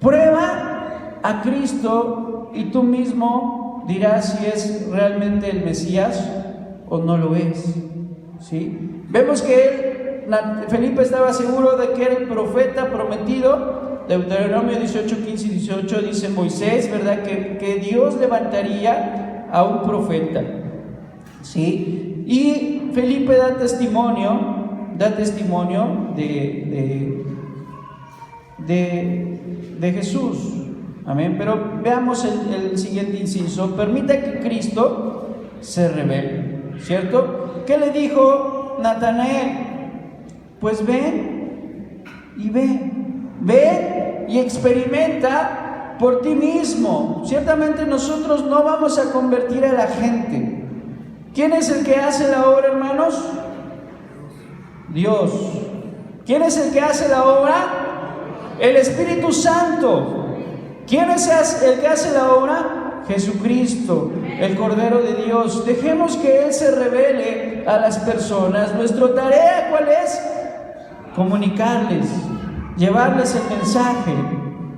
Prueba a Cristo y tú mismo dirás si es realmente el Mesías o no lo es. ¿Sí? Vemos que Felipe estaba seguro de que era el profeta prometido. Deuteronomio 18, 15 y 18 dice Moisés, ¿verdad?, que Dios levantaría a un profeta. ¿Sí? Y Felipe da testimonio de Jesús. Amén. Pero veamos el siguiente inciso. Permita que Cristo se revele, ¿cierto? ¿Qué le dijo Natanael? Pues ven y ve. Ve y experimenta por ti mismo. Ciertamente nosotros no vamos a convertir a la gente. ¿Quién es el que hace la obra, hermanos? Dios. ¿Quién es el que hace la obra? El Espíritu Santo. ¿Quién es el que hace la obra? Jesucristo, el Cordero de Dios. Dejemos que Él se revele a las personas. Nuestra tarea, ¿cuál es? Comunicarles, llevarles el mensaje,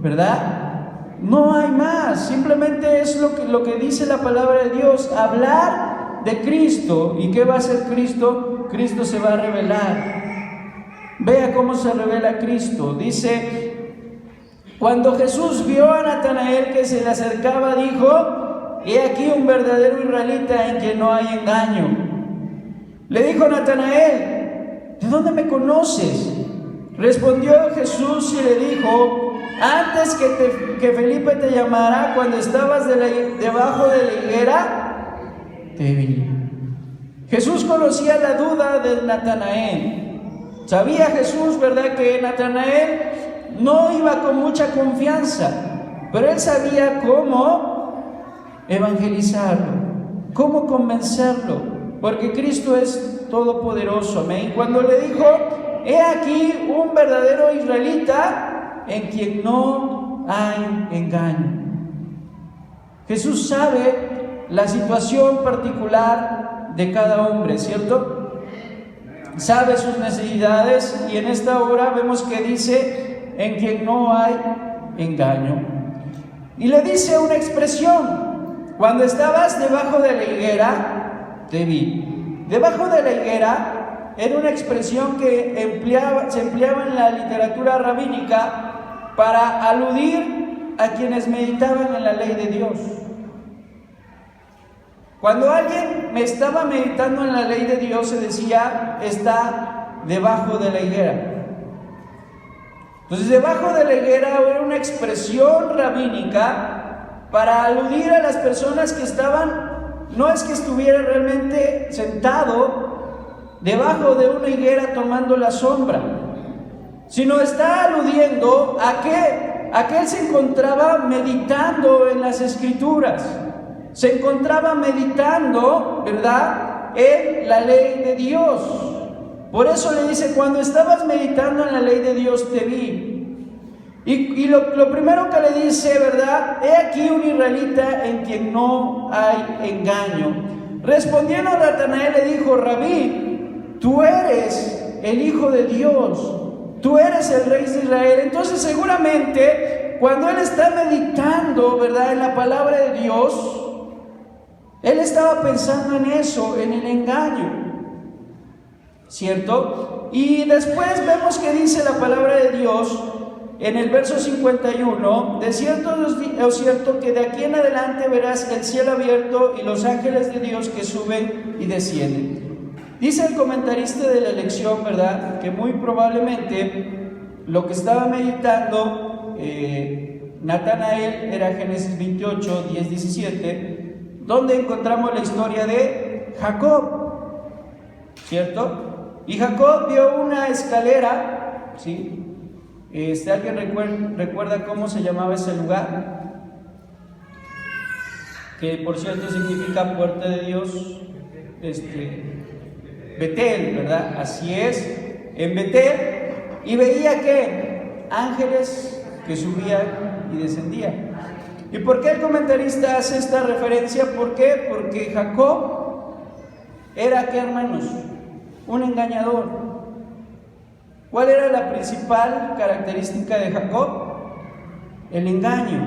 ¿verdad? No hay más, simplemente es lo que dice la palabra de Dios, hablar de Cristo. ¿Y qué va a hacer Cristo? Cristo se va a revelar. Vea cómo se revela Cristo. Dice, cuando Jesús vio a Natanael que se le acercaba, dijo, he aquí un verdadero israelita en quien no hay engaño. Le dijo Natanael, ¿de dónde me conoces? Respondió Jesús y le dijo, antes que Felipe te llamara, cuando estabas debajo de la higuera, te vi. Jesús conocía la duda de Natanael. Sabía Jesús, ¿verdad?, que Natanael no iba con mucha confianza, pero él sabía cómo evangelizarlo, cómo convencerlo, porque Cristo es todopoderoso. Amén. Cuando le dijo, he aquí un verdadero israelita en quien no hay engaño. Jesús sabe la situación particular de cada hombre, ¿cierto? Sabe sus necesidades, y en esta hora vemos que dice, en quien no hay engaño. Y le dice una expresión, cuando estabas debajo de la higuera, te vi. Debajo de la higuera era una expresión que se empleaba en la literatura rabínica para aludir a quienes meditaban en la ley de Dios. Cuando alguien me estaba meditando en la ley de Dios, se decía, está debajo de la higuera. Entonces, debajo de la higuera era una expresión rabínica para aludir a las personas que estaban, no es que estuviera realmente sentado debajo de una higuera tomando la sombra, sino está aludiendo a que él se encontraba meditando en las Escrituras. Se encontraba meditando, ¿verdad?, en la ley de Dios. Por eso le dice, cuando estabas meditando en la ley de Dios te vi. Y lo primero que le dice, ¿verdad?, he aquí un israelita en quien no hay engaño. Respondiendo Natanael le dijo, Rabí, tú eres el Hijo de Dios, tú eres el Rey de Israel. Entonces seguramente cuando él está meditando, ¿verdad?, en la palabra de Dios, él estaba pensando en eso, en el engaño, ¿cierto? Y después vemos que dice la palabra de Dios en el verso 51, de cierto os cierto que de aquí en adelante verás el cielo abierto y los ángeles de Dios que suben y descienden. Dice el comentarista de la lección, ¿verdad?, que muy probablemente lo que estaba meditando Natanael era Génesis 28, 10, 17, donde encontramos la historia de Jacob, ¿cierto? Y Jacob vio una escalera, ¿sí? ¿Alguien recuerda cómo se llamaba ese lugar? Que por cierto significa puerta de Dios, Betel, ¿verdad? Así es, en Betel, y veía que ángeles que subían y descendían. ¿Y por qué el comentarista hace esta referencia? ¿Por qué? Porque Jacob era, ¿qué, hermanos? Un engañador. ¿Cuál era la principal característica de Jacob? El engaño,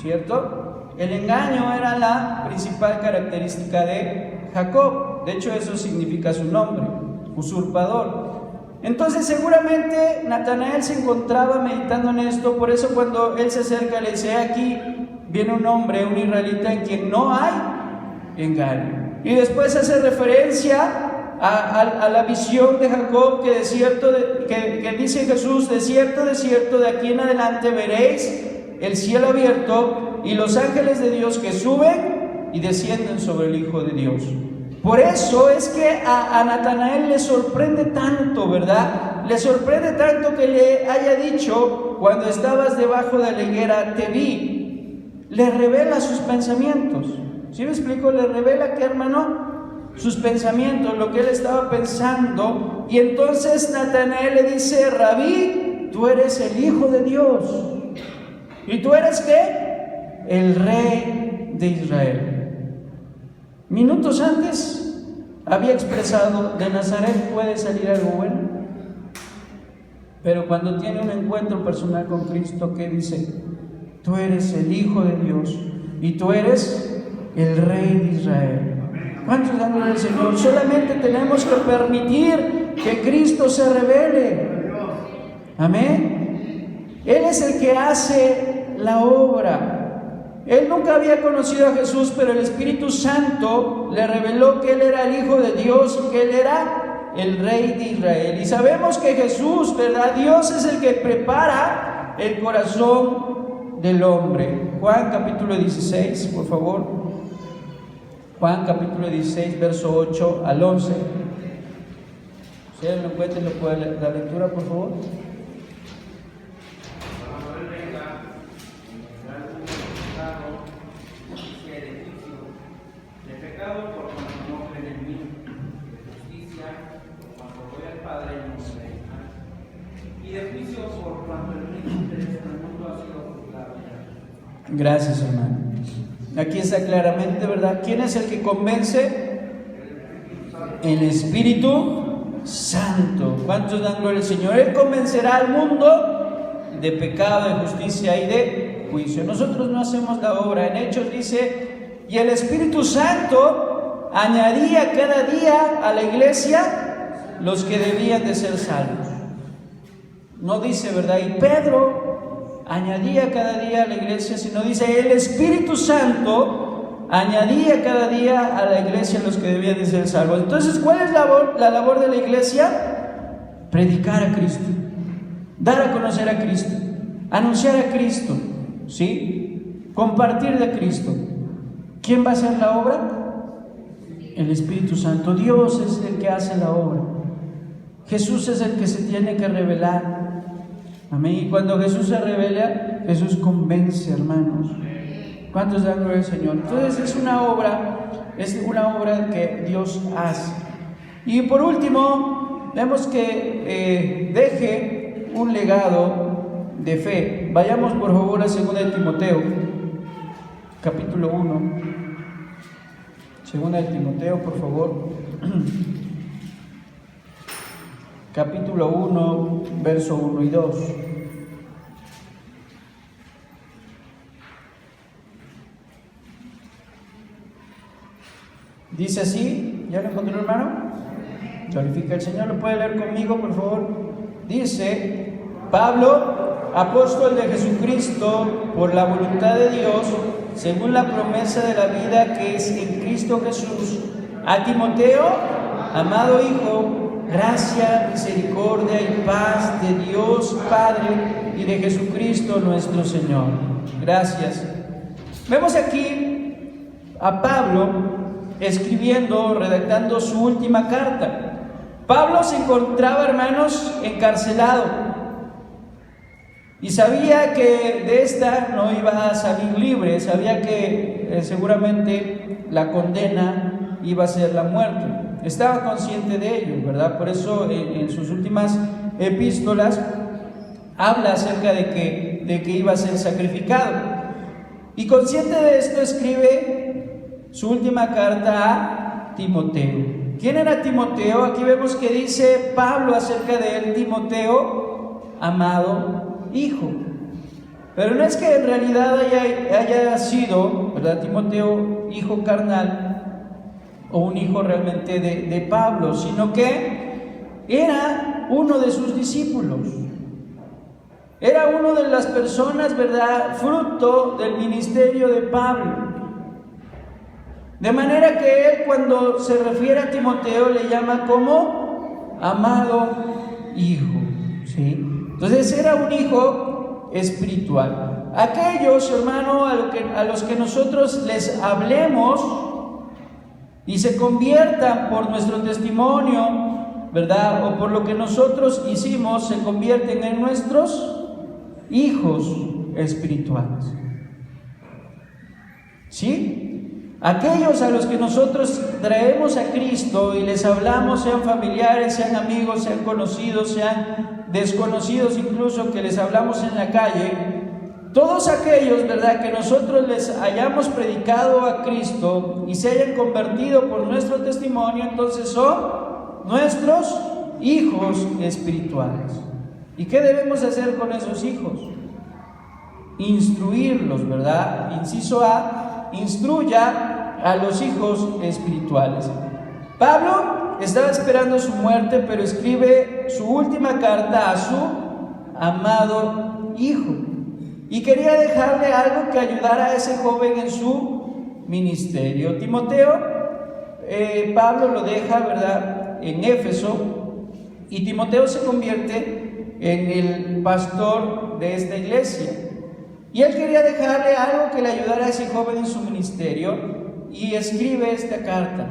¿cierto? El engaño era la principal característica de Jacob. De hecho, eso significa su nombre, usurpador. Entonces seguramente Natanael se encontraba meditando en esto. Por eso cuando él se acerca le dice: aquí viene un hombre, un israelita en quien no hay engaño. Y después hace referencia a la visión de Jacob, que dice Jesús: de cierto, de aquí en adelante veréis el cielo abierto y los ángeles de Dios que suben y descienden sobre el Hijo de Dios. Por eso es que a Natanael le sorprende tanto, ¿verdad? Le sorprende tanto que le haya dicho: cuando estabas debajo de la higuera te vi. Le revela sus pensamientos. ¿Sí me explico? Le revela, ¿qué, hermano? Sus pensamientos, lo que él estaba pensando. Y entonces Natanael le dice: Rabí, tú eres el Hijo de Dios. ¿Y tú eres qué? El Rey de Israel. Minutos antes había expresado: de Nazaret puede salir algo bueno. Pero cuando tiene un encuentro personal con Cristo, ¿qué dice? Tú eres el Hijo de Dios y tú eres el Rey de Israel. ¿Cuántos dan gloria al Señor? Solamente tenemos que permitir que Cristo se revele. Amén. Él es el que hace la obra. Él nunca había conocido a Jesús, pero el Espíritu Santo le reveló que Él era el Hijo de Dios y que Él era el Rey de Israel. Y sabemos que Jesús, ¿verdad? Dios es el que prepara el corazón del hombre. Juan capítulo 16, por favor. Juan capítulo 16, verso 8 al 11. Si alguien lo encuentra, ¿lo puede dar lectura, por favor? Por cuanto no creen en mí, de justicia, por cuanto voy al Padre y no me dejan, y de juicio, por cuanto el único interés en el mundo ha sido juzgado. Gracias, hermano. Aquí está claramente, ¿verdad? ¿Quién es el que convence? El Espíritu Santo. ¿Cuántos dan gloria al Señor? Él convencerá al mundo de pecado, de justicia y de juicio. Nosotros no hacemos la obra. En Hechos dice: y el Espíritu Santo añadía cada día a la iglesia los que debían de ser salvos. No dice, ¿verdad? Y Pedro añadía cada día a la iglesia, sino dice: el Espíritu Santo añadía cada día a la iglesia los que debían de ser salvos. Entonces, ¿cuál es la labor de la iglesia? Predicar a Cristo, dar a conocer a Cristo, anunciar a Cristo, ¿sí? Compartir de Cristo. ¿Quién va a hacer la obra? El Espíritu Santo. Dios es el que hace la obra. Jesús es el que se tiene que revelar. Amén. Y cuando Jesús se revela, Jesús convence, hermanos. ¿Cuántos dan gloria al Señor? Entonces es una obra que Dios hace. Y por último, vemos que deje un legado de fe. Vayamos por favor a 2 de Timoteo, capítulo 1. 2 de Timoteo, por favor. Capítulo 1, verso 1 y 2. Dice así, ¿ya lo encontró, hermano? Glorifica al Señor, ¿lo puede leer conmigo, por favor? Dice: Pablo, apóstol de Jesucristo, por la voluntad de Dios, según la promesa de la vida que es en Cristo Jesús, a Timoteo, amado hijo, gracia, misericordia y paz de Dios Padre y de Jesucristo nuestro Señor. Gracias. Vemos aquí a Pablo escribiendo, redactando su última carta. Pablo se encontraba, hermanos, encarcelado y sabía que de esta no iba a salir libre, sabía que seguramente la condena iba a ser la muerte. Estaba consciente de ello, ¿verdad? Por eso en sus últimas epístolas habla acerca de que iba a ser sacrificado. Y consciente de esto escribe su última carta a Timoteo. ¿Quién era Timoteo? Aquí vemos que dice Pablo acerca de él: Timoteo, amado hijo. Pero no es que en realidad haya sido, ¿verdad?, Timoteo hijo carnal o un hijo realmente de Pablo, sino que era uno de sus discípulos. Era una de las personas, ¿verdad?, fruto del ministerio de Pablo. De manera que él, cuando se refiere a Timoteo, le llama como amado hijo, ¿sí? Entonces era un hijo espiritual. Aquellos, hermano, a los que nosotros les hablemos y se conviertan por nuestro testimonio, ¿verdad?, o por lo que nosotros hicimos, se convierten en nuestros hijos espirituales. ¿Sí? Aquellos a los que nosotros traemos a Cristo y les hablamos, sean familiares, sean amigos, sean conocidos, sean desconocidos incluso, que les hablamos en la calle, todos aquellos, ¿verdad?, que nosotros les hayamos predicado a Cristo y se hayan convertido por nuestro testimonio, entonces son nuestros hijos espirituales. ¿Y qué debemos hacer con esos hijos? Instruirlos, ¿verdad? Inciso A, instruya a los hijos espirituales. Pablo estaba esperando su muerte, pero escribe su última carta a su amado hijo y quería dejarle algo que ayudara a ese joven en su ministerio. Timoteo, Pablo lo deja, ¿verdad?, en Éfeso, y Timoteo se convierte en el pastor de esta iglesia. Y él quería dejarle algo que le ayudara a ese joven en su ministerio y escribe esta carta.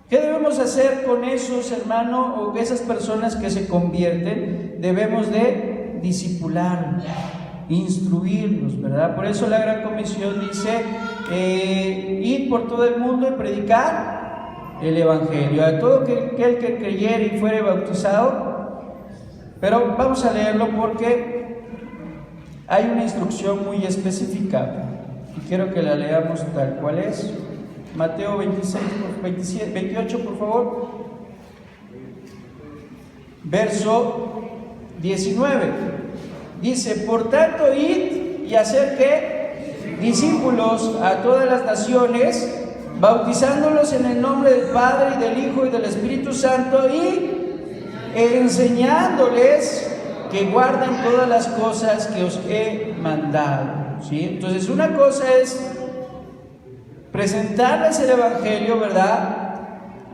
¿Qué debemos hacer con esos hermanos o esas personas que se convierten? Debemos de discipularlos, instruirlos, ¿verdad? Por eso la Gran Comisión dice: id por todo el mundo y predicar el Evangelio a todo aquel que creyere y fuere bautizado. Pero vamos a leerlo porque hay una instrucción muy específica y quiero que la leamos tal cual es. Mateo 28, por favor. Verso 19. Dice: por tanto, id y hacer ¿qué? Discípulos a todas las naciones, bautizándolos en el nombre del Padre y del Hijo y del Espíritu Santo, y enseñándoles que guarden todas las cosas que os he mandado. ¿Sí? Entonces, una cosa es presentarles el Evangelio, ¿verdad?,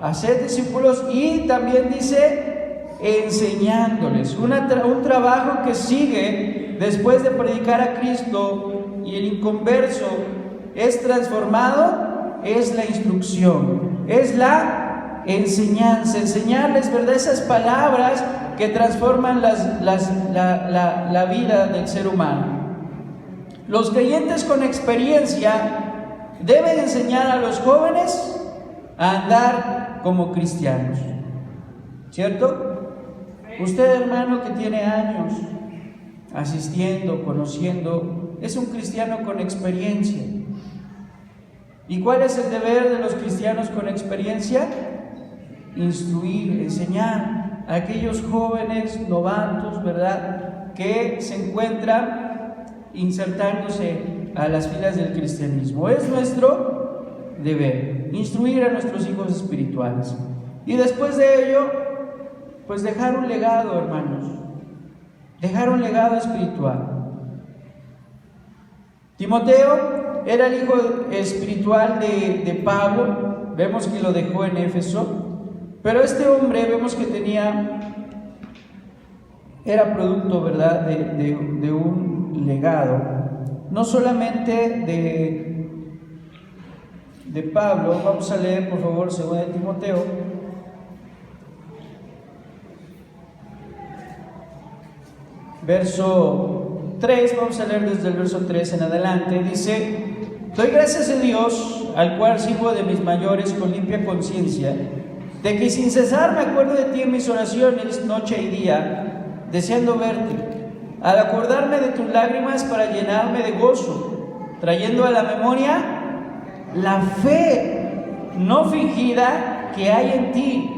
hacer discípulos, y también dice enseñándoles. Un trabajo que sigue después de predicar a Cristo y el inconverso es transformado, es la instrucción, es la enseñanza, enseñarles, ¿verdad?, esas palabras que transforman la vida del ser humano. Los creyentes con experiencia deben enseñar a los jóvenes a andar como cristianos, ¿cierto? Usted, hermano, que tiene años asistiendo, conociendo, es un cristiano con experiencia. ¿Y cuál es el deber de los cristianos con experiencia? Instruir, enseñar a aquellos jóvenes novatos, ¿verdad?, que se encuentran insertándose a las filas del cristianismo. Es nuestro deber instruir a nuestros hijos espirituales, y después de ello, pues dejar un legado, hermanos, dejar un legado espiritual. Timoteo era el hijo espiritual de Pablo. Vemos que lo dejó en Éfeso, pero este hombre vemos que era producto, ¿verdad?, de un legado, no solamente de Pablo. Vamos a leer, por favor, 2 de Timoteo. Verso 3, vamos a leer desde el verso 3 en adelante. Dice: doy gracias a Dios, al cual sirvo de mis mayores con limpia conciencia, de que sin cesar me acuerdo de ti en mis oraciones, noche y día, deseando verte, al acordarme de tus lágrimas para llenarme de gozo, trayendo a la memoria la fe no fingida que hay en ti,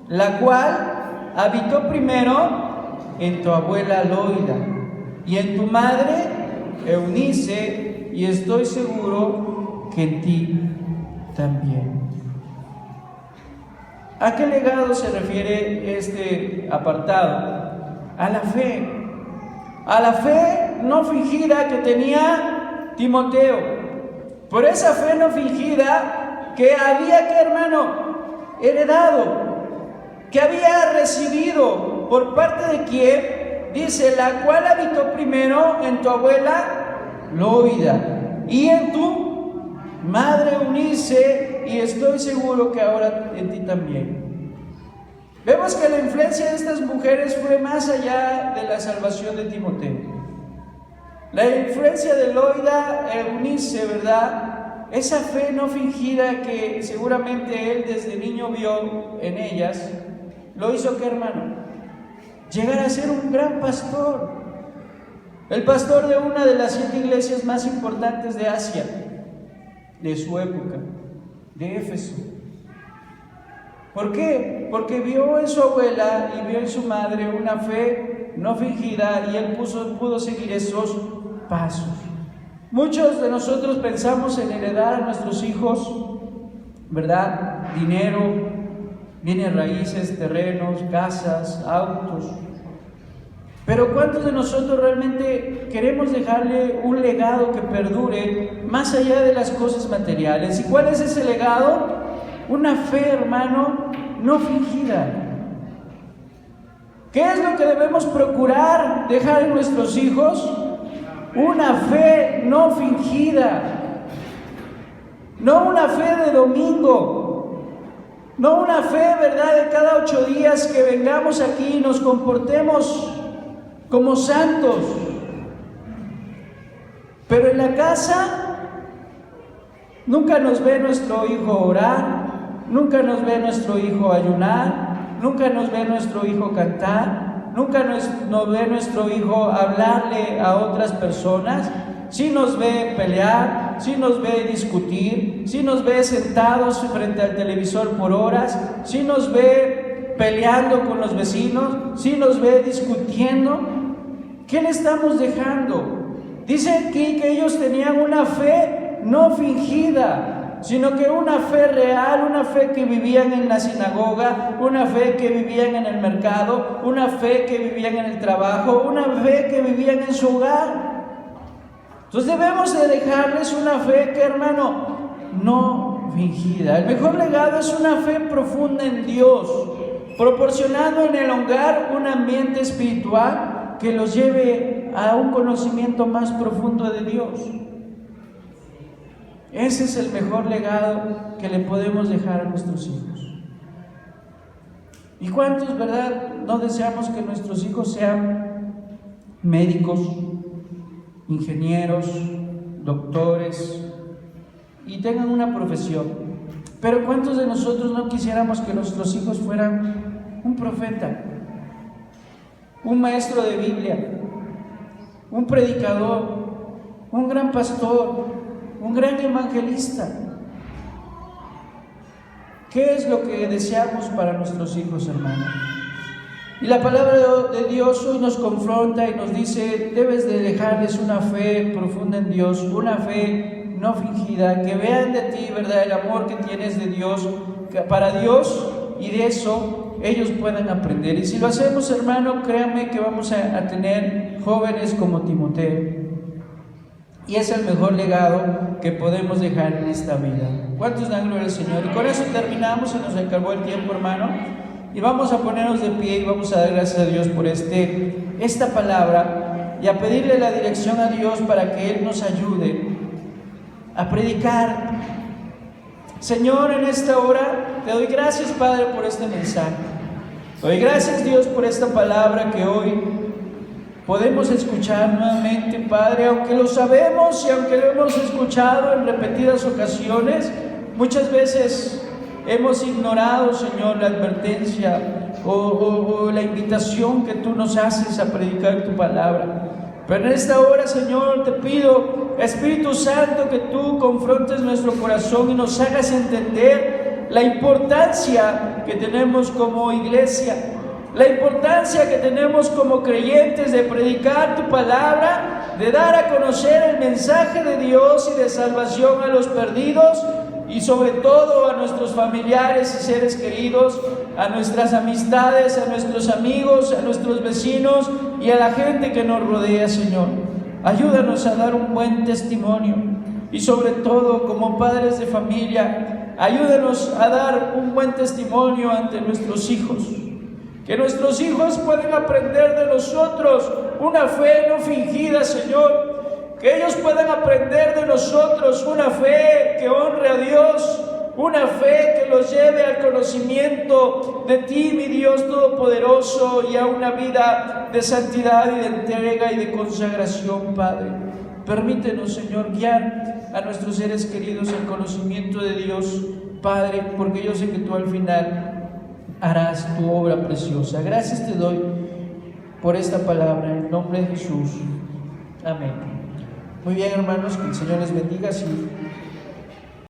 la cual habitó primero en tu abuela Loida y en tu madre Eunice, y estoy seguro que en ti también. ¿A qué legado se refiere este apartado? A la fe no fingida que tenía Timoteo. Por esa fe no fingida que había, que hermano, heredado, que había recibido. ¿Por parte de quién? Dice: la cual habitó primero en tu abuela Loida y en tu madre Eunice, y estoy seguro que ahora en ti también. Vemos que la influencia de estas mujeres fue más allá de la salvación de Timoteo. La influencia de Loida, Eunice, ¿verdad? Esa fe no fingida que seguramente él desde niño vio en ellas, lo hizo, ¿qué, hermano? Llegar a ser un gran pastor, el pastor de una de las 7 iglesias más importantes de Asia, de su época, de Éfeso. ¿Por qué? Porque vio en su abuela y vio en su madre una fe no fingida, y él pudo seguir esos pasos. Muchos de nosotros pensamos en heredar a nuestros hijos, ¿verdad? Dinero, bienes raíces, terrenos, casas, autos. Pero ¿cuántos de nosotros realmente queremos dejarle un legado que perdure más allá de las cosas materiales? ¿Y cuál es ese legado? Una fe, hermano, no fingida. ¿Qué es lo que debemos procurar dejar en nuestros hijos? Una fe no fingida. No una fe de domingo. No una fe, ¿verdad?, de cada 8 días que vengamos aquí y nos comportemos como santos. Pero en la casa nunca nos ve nuestro hijo orar, nunca nos ve nuestro hijo ayunar, nunca nos ve nuestro hijo cantar, nunca nos ve nuestro hijo hablarle a otras personas. Sí nos ve pelear, sí nos ve discutir, sí nos ve sentados frente al televisor por horas, sí nos ve peleando con los vecinos, sí nos ve discutiendo. ¿Qué le estamos dejando? Dice aquí que ellos tenían una fe no fingida, sino que una fe real, una fe que vivían en la sinagoga, una fe que vivían en el mercado, una fe que vivían en el trabajo, una fe que vivían en su hogar. Entonces debemos de dejarles una fe que, hermano, no fingida. El mejor legado es una fe profunda en Dios, proporcionando en el hogar un ambiente espiritual que los lleve a un conocimiento más profundo de Dios. Ese es el mejor legado que le podemos dejar a nuestros hijos. ¿Y cuántos, verdad, no deseamos que nuestros hijos sean médicos, ingenieros, doctores y tengan una profesión? Pero ¿cuántos de nosotros no quisiéramos que nuestros hijos fueran un profeta, un maestro de Biblia, un predicador, un gran pastor, un gran evangelista? ¿Qué es lo que deseamos para nuestros hijos, hermanos? Y la palabra de Dios hoy nos confronta y nos dice: debes de dejarles una fe profunda en Dios, una fe no fingida, que vean de ti, ¿verdad?, el amor que tienes de Dios, para Dios, y de eso ellos puedan aprender. Y si lo hacemos, hermano, créanme que vamos a tener jóvenes como Timoteo. Y es el mejor legado que podemos dejar en esta vida. ¿Cuántos dan gloria al Señor? Y con eso terminamos, se nos acabó el tiempo, hermano. Y vamos a ponernos de pie y vamos a dar gracias a Dios por esta palabra, y a pedirle la dirección a Dios para que Él nos ayude a predicar Señor, en esta hora te doy gracias, Padre, por este mensaje. Te doy gracias, Dios, por esta palabra que hoy podemos escuchar nuevamente, Padre, aunque lo sabemos y aunque lo hemos escuchado en repetidas ocasiones, muchas veces hemos ignorado, Señor, la advertencia o la invitación que tú nos haces a predicar tu palabra. Pero en esta hora, Señor, te pido, Espíritu Santo, que tú confrontes nuestro corazón y nos hagas entender la importancia que tenemos como iglesia, la importancia que tenemos como creyentes de predicar tu palabra, de dar a conocer el mensaje de Dios y de salvación a los perdidos y sobre todo a nuestros familiares y seres queridos, a nuestras amistades, a nuestros amigos, a nuestros vecinos y a la gente que nos rodea, Señor. Ayúdanos a dar un buen testimonio y sobre todo como padres de familia, ayúdanos a dar un buen testimonio ante nuestros hijos. Que nuestros hijos puedan aprender de nosotros una fe no fingida, Señor. Que ellos puedan aprender de nosotros una fe que honre a Dios, una fe que los lleve al conocimiento de ti, mi Dios Todopoderoso, y a una vida de santidad y de entrega y de consagración, Padre. Permítenos, Señor, guiar a nuestros seres queridos al conocimiento de Dios, Padre, porque yo sé que tú al final harás tu obra preciosa. Gracias te doy por esta palabra, en el nombre de Jesús. Amén. Muy bien, hermanos, que el Señor les bendiga. Si